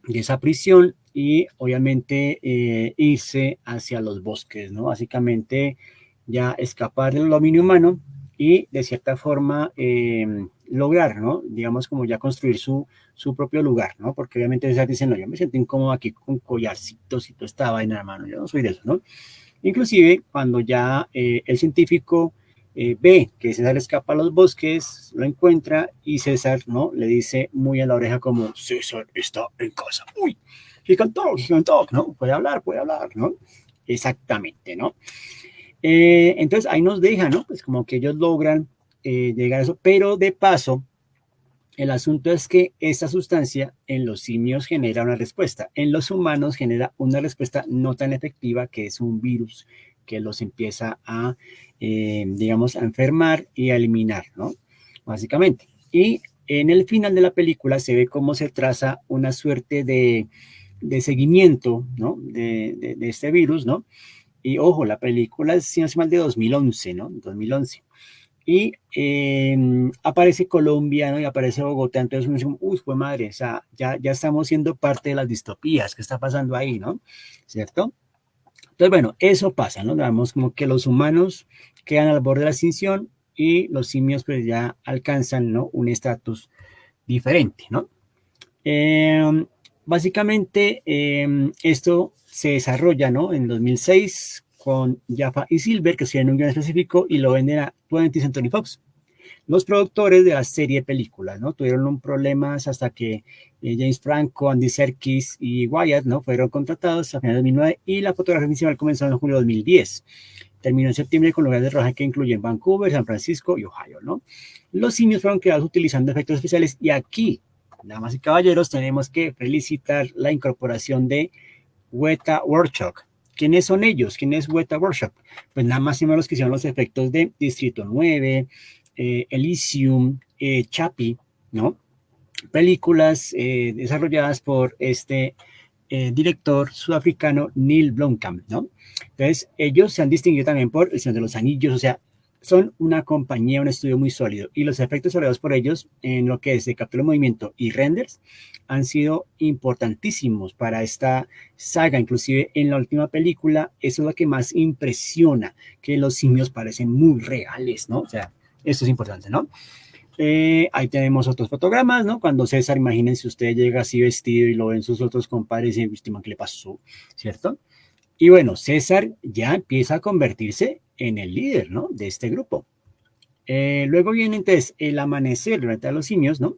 S1: de esa prisión y obviamente irse hacia los bosques, ¿no? Básicamente ya escapar del dominio humano y de cierta forma lograr, ¿no?, digamos como ya construir su propio lugar, ¿no? Porque obviamente esas dicen, no, yo me siento incómodo aquí con collarcitos y toda esta vaina, hermano, yo no soy de eso, ¿no? Inclusive cuando ya el científico ve que César escapa a los bosques, lo encuentra y César, ¿no?, le dice muy a la oreja como, César está en casa. Uy, he can talk, ¿no? Puede hablar, ¿no? Exactamente, ¿no? Entonces ahí nos deja, ¿no? Pues como que ellos logran llegar a eso, pero de paso, el asunto es que esta sustancia en los simios genera una respuesta, en los humanos genera una respuesta no tan efectiva, que es un virus que los empieza a, digamos, a enfermar y a eliminar, ¿no? Básicamente. Y en el final de la película se ve cómo se traza una suerte de seguimiento, ¿no?, de este virus, ¿no? Y ojo, la película es, si no se mal, de 2011, ¿no? 2011 y aparece Colombia, ¿no?, y aparece Bogotá, entonces uno dice, uy, fue madre, o sea, ya estamos siendo parte de las distopías, ¿qué está pasando ahí, no? ¿Cierto? Entonces, bueno, eso pasa, ¿no? Vemos como que los humanos quedan al borde de la extinción y los simios pues ya alcanzan, ¿no?, un estatus diferente, ¿no? Eh, Básicamente, esto se desarrolla, ¿no?, en 2006 con Jaffa y Silver, que tienen un guion específico y lo venden a 20th Century Fox. Los productores de la serie de películas, ¿no?, tuvieron un problemas hasta que James Franco, Andy Serkis y Wyatt, ¿no?, fueron contratados a finales de 2009 y la fotografía principal comenzó en julio de 2010. Terminó en septiembre con lugares de rodaje que incluyen Vancouver, San Francisco y Ohio, ¿no? Los simios fueron creados utilizando efectos especiales y aquí, damas y caballeros, tenemos que felicitar la incorporación de Weta Workshop. ¿Quiénes son ellos? ¿Quién es Weta Workshop? Pues nada más y menos que hicieron los efectos de Distrito 9, Elysium, Chappie, ¿no? Películas desarrolladas por este director sudafricano Neil Blomkamp, ¿no? Entonces, ellos se han distinguido también por El Señor de los Anillos, o sea, son una compañía, un estudio muy sólido y los efectos desarrollados por ellos en lo que es de captura de movimiento y renders han sido importantísimos para esta saga, inclusive en la última película, eso es lo que más impresiona, que los simios parecen muy reales, ¿no? O sea, esto es importante, ¿no? Ahí tenemos otros fotogramas, ¿no? Cuando César, imagínense, usted llega así vestido y lo ven sus otros compadres y dicen, ¿qué le pasó? ¿Cierto? Y bueno, César ya empieza a convertirse en el líder, ¿no?, de este grupo. Luego viene entonces el amanecer durante los simios, ¿no?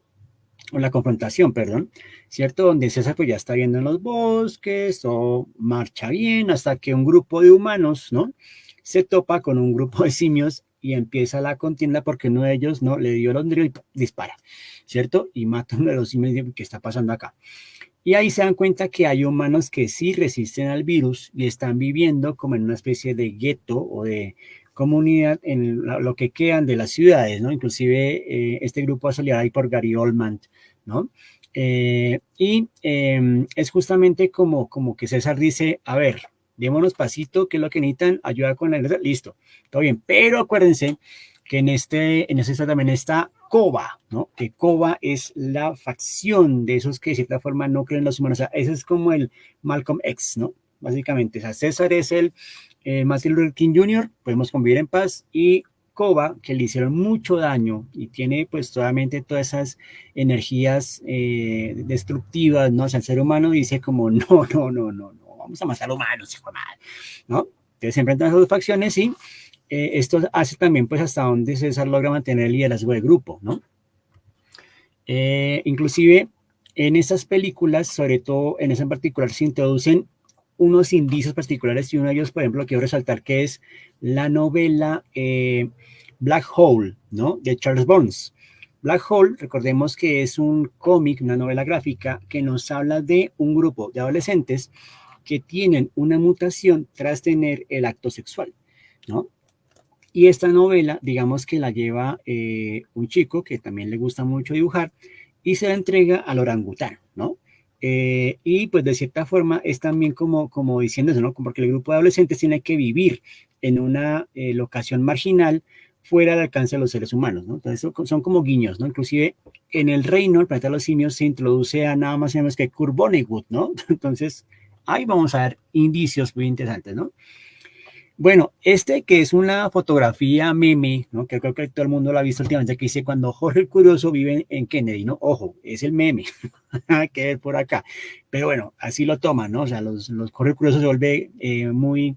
S1: O la confrontación, perdón, ¿cierto? Donde César pues ya está viendo en los bosques, todo marcha bien, hasta que un grupo de humanos, ¿no?, se topa con un grupo de simios y empieza la contienda porque uno de ellos, ¿no?, le dio el ondrio y dispara, ¿cierto? Y mata a uno de los simios y dice, ¿qué está pasando acá? Y ahí se dan cuenta que hay humanos que sí resisten al virus y están viviendo como en una especie de gueto o de comunidad en lo que quedan de las ciudades, ¿no? Inclusive este grupo ha salido ahí por Gary Oldman, ¿no? Es justamente como que César dice, a ver, démonos pasito, ¿qué es lo que necesitan? Ayuda con la iglesia, listo, todo bien, pero acuérdense que en esta también está Koba, ¿no? Que Koba es la facción de esos que de cierta forma no creen en los humanos. O sea, ese es como el Malcolm X, ¿no? Básicamente, o sea, César es el Martin Luther King Jr., podemos convivir en paz, y alcoba que le hicieron mucho daño y tiene pues totalmente todas esas energías destructivas, ¿no? O sea, el ser humano dice como, no, no, no, no, no, vamos a matar humanos, hijo de madre, ¿no? Entonces se enfrentan a sus facciones y esto hace también pues hasta donde César logra mantener el liderazgo del grupo, ¿no? Inclusive en esas películas, sobre todo en esa en particular, se introducen unos indicios particulares y uno de ellos, por ejemplo, quiero resaltar que es la novela Black Hole, ¿no? De Charles Burns. Black Hole, recordemos que es un cómic, una novela gráfica que nos habla de un grupo de adolescentes que tienen una mutación tras tener el acto sexual, ¿no? Y esta novela, digamos que la lleva un chico que también le gusta mucho dibujar y se la entrega al orangután, ¿no? Y pues de cierta forma es también como diciendo eso, ¿no? Porque el grupo de adolescentes tiene que vivir en una locación marginal fuera del alcance de los seres humanos, ¿no? Entonces son como guiños, ¿no? Inclusive en el reino, el planeta de los simios, se introduce a nada más y nada menos que Kurt Vonnegut, ¿no? Entonces ahí vamos a ver indicios muy interesantes, ¿no? Bueno, este que es una fotografía meme, ¿no? Que creo que todo el mundo lo ha visto últimamente, que dice cuando Jorge el Curioso vive en Kennedy, ¿no? Ojo, es el meme, nada que ver por acá. Pero bueno, así lo toman, ¿no? O sea, los Jorge el Curioso se vuelve eh, muy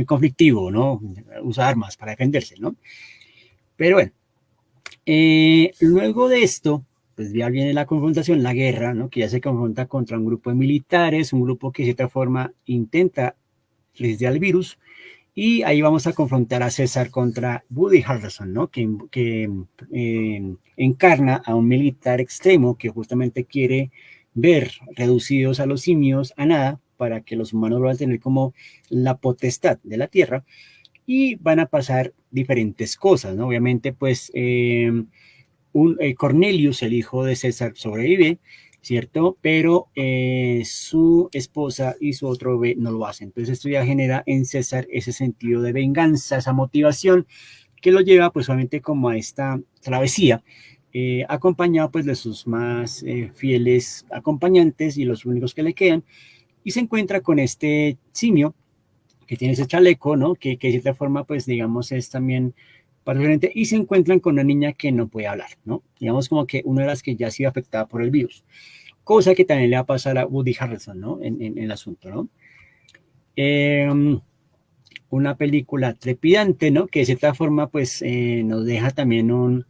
S1: conflictivo, ¿no? Usa armas para defenderse, ¿no? Pero bueno, luego de esto, pues ya viene la confrontación, la guerra, ¿no? Que ya se confronta contra un grupo de militares, un grupo que de cierta forma intenta resistir al virus, y ahí vamos a confrontar a César contra Woody Harrelson, ¿no? Que encarna a un militar extremo que justamente quiere ver reducidos a los simios a nada para que los humanos van a tener como la potestad de la tierra y van a pasar diferentes cosas, ¿no? Obviamente, pues Cornelius, el hijo de César, sobrevive, ¿cierto? Pero su esposa y su otro bebé no lo hacen. Entonces esto ya genera en César ese sentido de venganza, esa motivación que lo lleva pues solamente como a esta travesía, acompañado pues de sus más fieles acompañantes y los únicos que le quedan, y se encuentra con este simio que tiene ese chaleco, ¿no? Que de cierta forma, pues digamos, es también diferente, y se encuentran con una niña que no puede hablar, ¿no? Digamos como que una de las que ya ha sido afectada por el virus, cosa que también le va a pasar a Woody Harrelson, ¿no? En el asunto, ¿no? Eh, una película trepidante, ¿no? Que de cierta forma, pues nos deja también un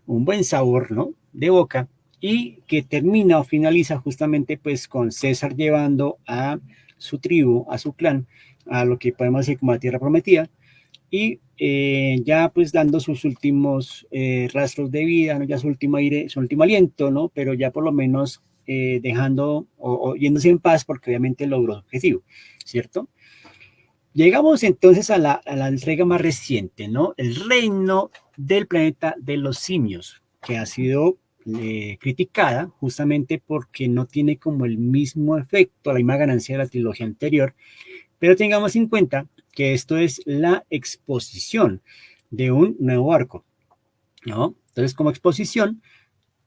S1: buen sabor, ¿no? De boca, y que termina o finaliza justamente pues con César llevando a su tribu, a su clan, a lo que podemos decir como la tierra prometida, y ya pues dando sus últimos rastros de vida, ¿no? Ya su último aire, su último aliento, ¿no? Pero ya por lo menos dejando o yéndose en paz porque obviamente logró su objetivo, ¿cierto? Llegamos entonces a la entrega más reciente, ¿no? El reino del planeta de los simios, que ha sido criticada justamente porque no tiene como el mismo efecto, la misma ganancia de la trilogía anterior, pero tengamos en cuenta que esto es la exposición de un nuevo arco, ¿no? Entonces, como exposición,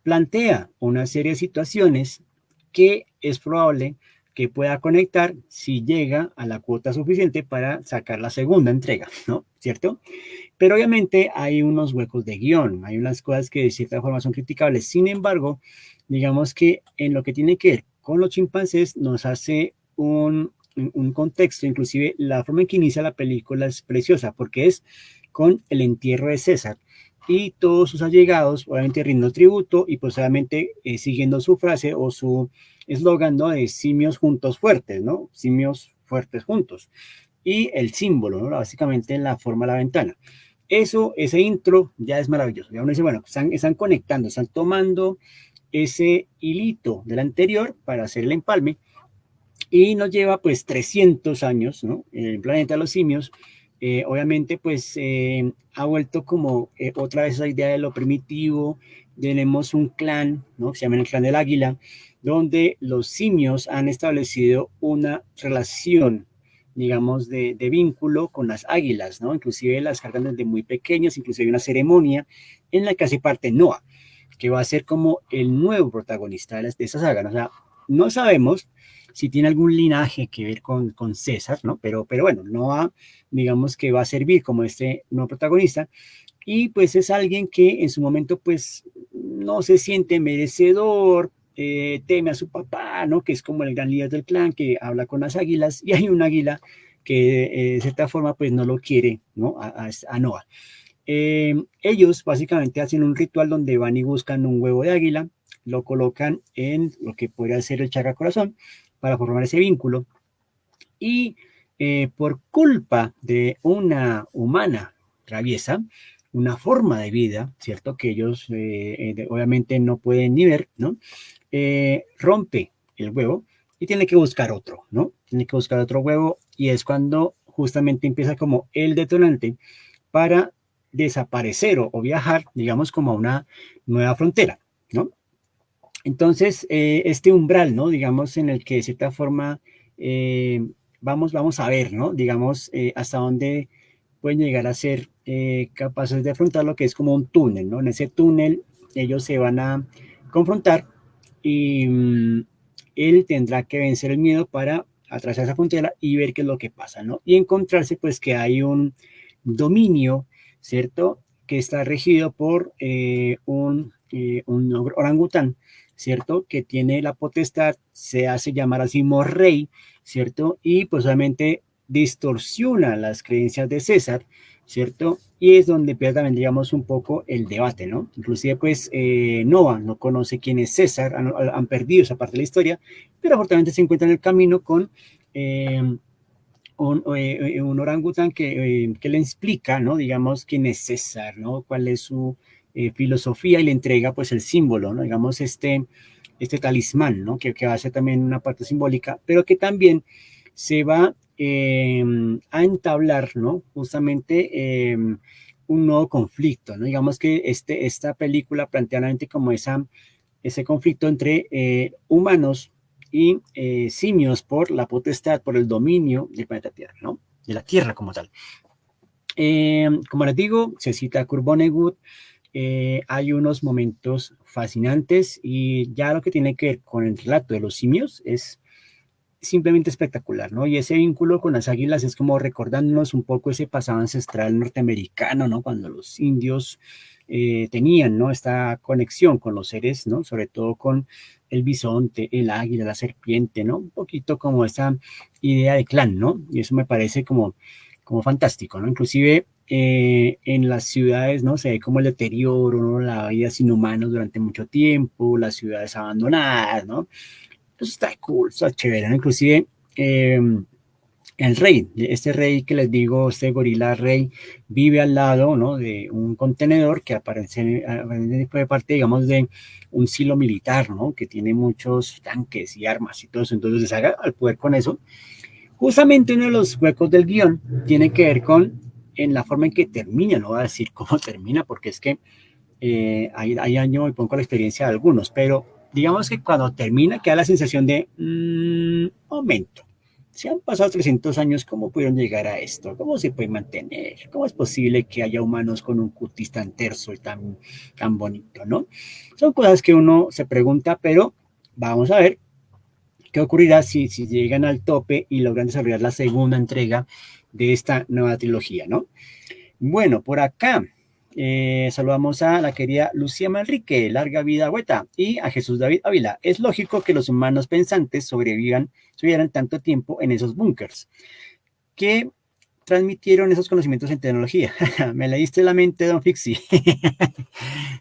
S1: plantea una serie de situaciones que es probable que pueda conectar si llega a la cuota suficiente para sacar la segunda entrega, ¿no? ¿Cierto? Pero obviamente hay unos huecos de guión, hay unas cosas que de cierta forma son criticables. Sin embargo, digamos que en lo que tiene que ver con los chimpancés nos hace un contexto, inclusive la forma en que inicia la película es preciosa porque es con el entierro de César y todos sus allegados, obviamente rindo tributo y pues obviamente siguiendo su frase o su eslogan, ¿no? De simios juntos fuertes, ¿no? Simios fuertes juntos. Y el símbolo, ¿no? Básicamente en la forma de la ventana. Eso, ese intro ya es maravilloso. Ya uno dice, bueno, están conectando, están tomando ese hilito del anterior para hacer el empalme y nos lleva pues 300 años, ¿no? En el planeta de los simios, obviamente pues ha vuelto como otra vez esa idea de lo primitivo. Tenemos un clan, ¿no? Que se llama el clan del águila, donde los simios han establecido una relación, digamos, de vínculo con las águilas, ¿no? Inclusive las cargan desde muy pequeñas, inclusive hay una ceremonia en la que hace parte Noah, que va a ser como el nuevo protagonista de esa saga, ¿no? O sea, no sabemos si tiene algún linaje que ver con César, ¿no? Pero bueno, Noah, digamos que va a servir como este nuevo protagonista, y pues es alguien que en su momento pues no se siente merecedor, teme a su papá, ¿no? Que es como el gran líder del clan, que habla con las águilas, y hay un águila que de cierta forma pues no lo quiere, ¿no? A Noah. Ellos básicamente hacen un ritual donde van y buscan un huevo de águila, lo colocan en lo que podría ser el chakra corazón para formar ese vínculo, y por culpa de una humana traviesa, una forma de vida, ¿cierto? Que ellos obviamente no pueden ni ver, ¿no? Rompe el huevo y tiene que buscar otro, ¿no? Tiene que buscar otro huevo, y es cuando justamente empieza como el detonante para desaparecer o viajar, digamos, como a una nueva frontera, ¿no? Entonces, este umbral, ¿no? Digamos, en el que de cierta forma vamos a ver, ¿no? Digamos, hasta dónde pueden llegar a ser capaces de afrontar lo que es como un túnel, ¿no? En ese túnel ellos se van a confrontar, y él tendrá que vencer el miedo para atravesar esa frontera y ver qué es lo que pasa, ¿no? Y encontrarse pues que hay un dominio, ¿cierto? Que está regido por un orangután, ¿cierto? Que tiene la potestad, se hace llamar así rey, ¿cierto? Y pues obviamente distorsiona las creencias de César, ¿cierto? Y es donde empieza también, digamos, un poco el debate, ¿no? Inclusive, pues, Noah no conoce quién es César, han perdido esa parte de la historia, pero afortunadamente se encuentra en el camino con un orangután que le explica, ¿no? Digamos, quién es César, ¿no? Cuál es su filosofía, y le entrega, pues, el símbolo, ¿no? Digamos, este talismán, ¿no? Que va a ser también una parte simbólica, pero que también se va a entablar, ¿no? Justamente un nuevo conflicto, ¿no? Digamos que esta película plantea nuevamente como ese conflicto entre humanos y simios por la potestad, por el dominio del planeta Tierra, ¿no? De la Tierra como tal. Como les digo, se cita a Kurt Vonnegut, hay unos momentos fascinantes, y ya lo que tiene que ver con el relato de los simios es simplemente espectacular, ¿no? Y ese vínculo con las águilas es como recordándonos un poco ese pasado ancestral norteamericano, ¿no? Cuando los indios tenían, ¿no? Esta conexión con los seres, ¿no? Sobre todo con el bisonte, el águila, la serpiente, ¿no? Un poquito como esa idea de clan, ¿no? Y eso me parece como fantástico, ¿no? Inclusive en las ciudades, ¿no? Se ve como el deterioro, ¿no? La vida sin humanos durante mucho tiempo, las ciudades abandonadas, ¿no? Eso está cool, está chévere, ¿no? Inclusive el rey, este rey que les digo, este gorila rey, vive al lado, ¿no? De un contenedor que aparece de parte, digamos, de un silo militar, ¿no? Que tiene muchos tanques y armas y todo eso. Entonces se haga al poder con eso. Justamente uno de los huecos del guión tiene que ver con en la forma en que termina, no voy a decir cómo termina, porque es que hay año y pongo la experiencia de algunos, pero digamos que cuando termina queda la sensación de momento. Si han pasado 300 años, ¿cómo pudieron llegar a esto? ¿Cómo se puede mantener? ¿Cómo es posible que haya humanos con un cutis tan terso y tan bonito, no? Son cosas que uno se pregunta, pero vamos a ver qué ocurrirá si llegan al tope y logran desarrollar la segunda entrega de esta nueva trilogía, ¿no? Bueno, por acá saludamos a la querida Lucía Manrique, larga vida Hueta, y a Jesús David Ávila. Es lógico que los humanos pensantes sobrevivieran tanto tiempo en esos búnkers. ¿Qué transmitieron esos conocimientos en tecnología? Me leíste la mente, don Fixi.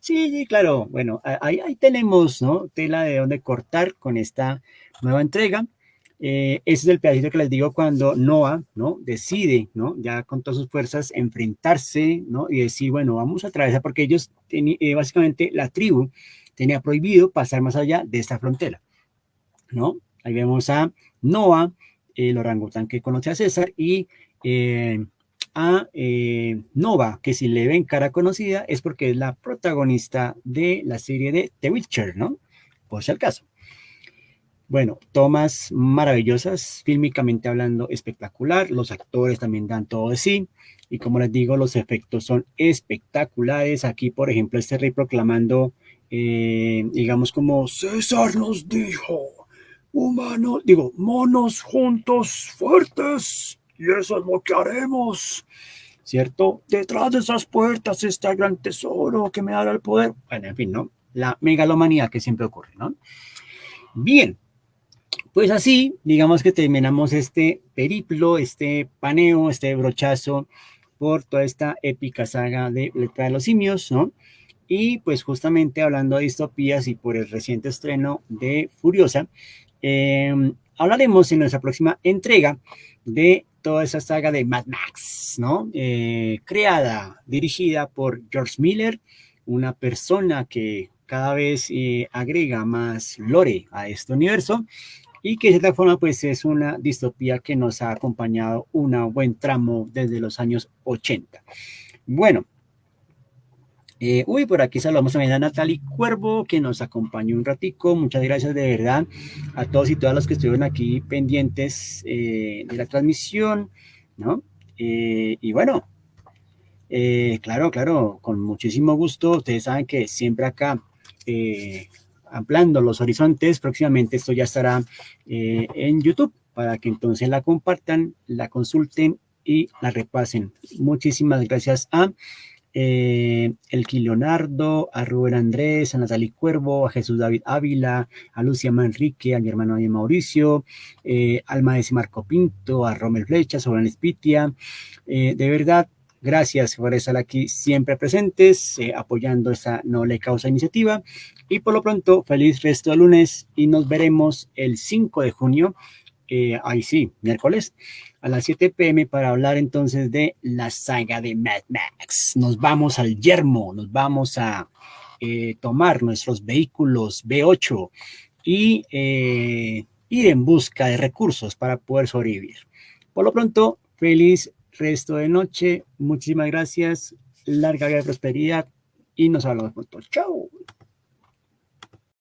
S1: Sí, sí, claro. Bueno, ahí tenemos, ¿no? Tela de dónde cortar con esta nueva entrega. Ese es el pedacito que les digo cuando Noah, ¿no? Decide, ¿no? Ya con todas sus fuerzas enfrentarse, ¿no? Y decir, bueno, vamos a atravesar, porque ellos, básicamente, la tribu tenía prohibido pasar más allá de esta frontera, ¿no? Ahí vemos a Noah, el orangután que conoce a César, y a Nova, que si le ven cara conocida es porque es la protagonista de la serie de The Witcher, ¿no? Por si al caso. Bueno, tomas maravillosas, fílmicamente hablando, espectacular. Los actores también dan todo de sí. Y como les digo, los efectos son espectaculares. Aquí, por ejemplo, este rey proclamando, digamos, como César nos dijo, monos juntos, fuertes, y eso es lo que haremos, ¿cierto? Detrás de esas puertas está el gran tesoro que me dará el poder. Bueno, en fin, ¿no? La megalomanía que siempre ocurre, ¿no? Bien, pues así, digamos que terminamos este periplo, este paneo, este brochazo por toda esta épica saga de Letra de los Simios, ¿no? Y pues justamente hablando de distopías y por el reciente estreno de Furiosa, hablaremos en nuestra próxima entrega de toda esa saga de Mad Max, ¿no? Creada, dirigida por George Miller, una persona que cada vez agrega más lore a este universo y que de cierta forma pues es una distopía que nos ha acompañado un buen tramo desde los años 80. Bueno, por aquí saludamos también a Natalie Cuervo, que nos acompañó un ratico. Muchas gracias de verdad a todos y todas los que estuvieron aquí pendientes de la transmisión, ¿no? Y bueno, claro, con muchísimo gusto. Ustedes saben que siempre acá, ampliando los horizontes, próximamente esto ya estará en YouTube para que entonces la compartan, la consulten y la repasen. Muchísimas gracias a Elqui Leonardo, a Rubén Andrés, a Natalie Cuervo, a Jesús David Ávila, a Lucia Manrique, a mi hermano Mauricio, al maestro Marco Pinto, a Romel Flecha, Sobrán Espitia. De verdad, gracias por estar aquí siempre presentes, apoyando esta noble causa iniciativa. Y por lo pronto, feliz resto de lunes y nos veremos el 5 de junio, ahí sí, miércoles, a las 7 p.m. para hablar entonces de la saga de Mad Max. Nos vamos al yermo, nos vamos a tomar nuestros vehículos V8 y ir en busca de recursos para poder sobrevivir. Por lo pronto, feliz resto de noche, muchísimas gracias, larga vida de prosperidad y nos hablamos pronto. Chao.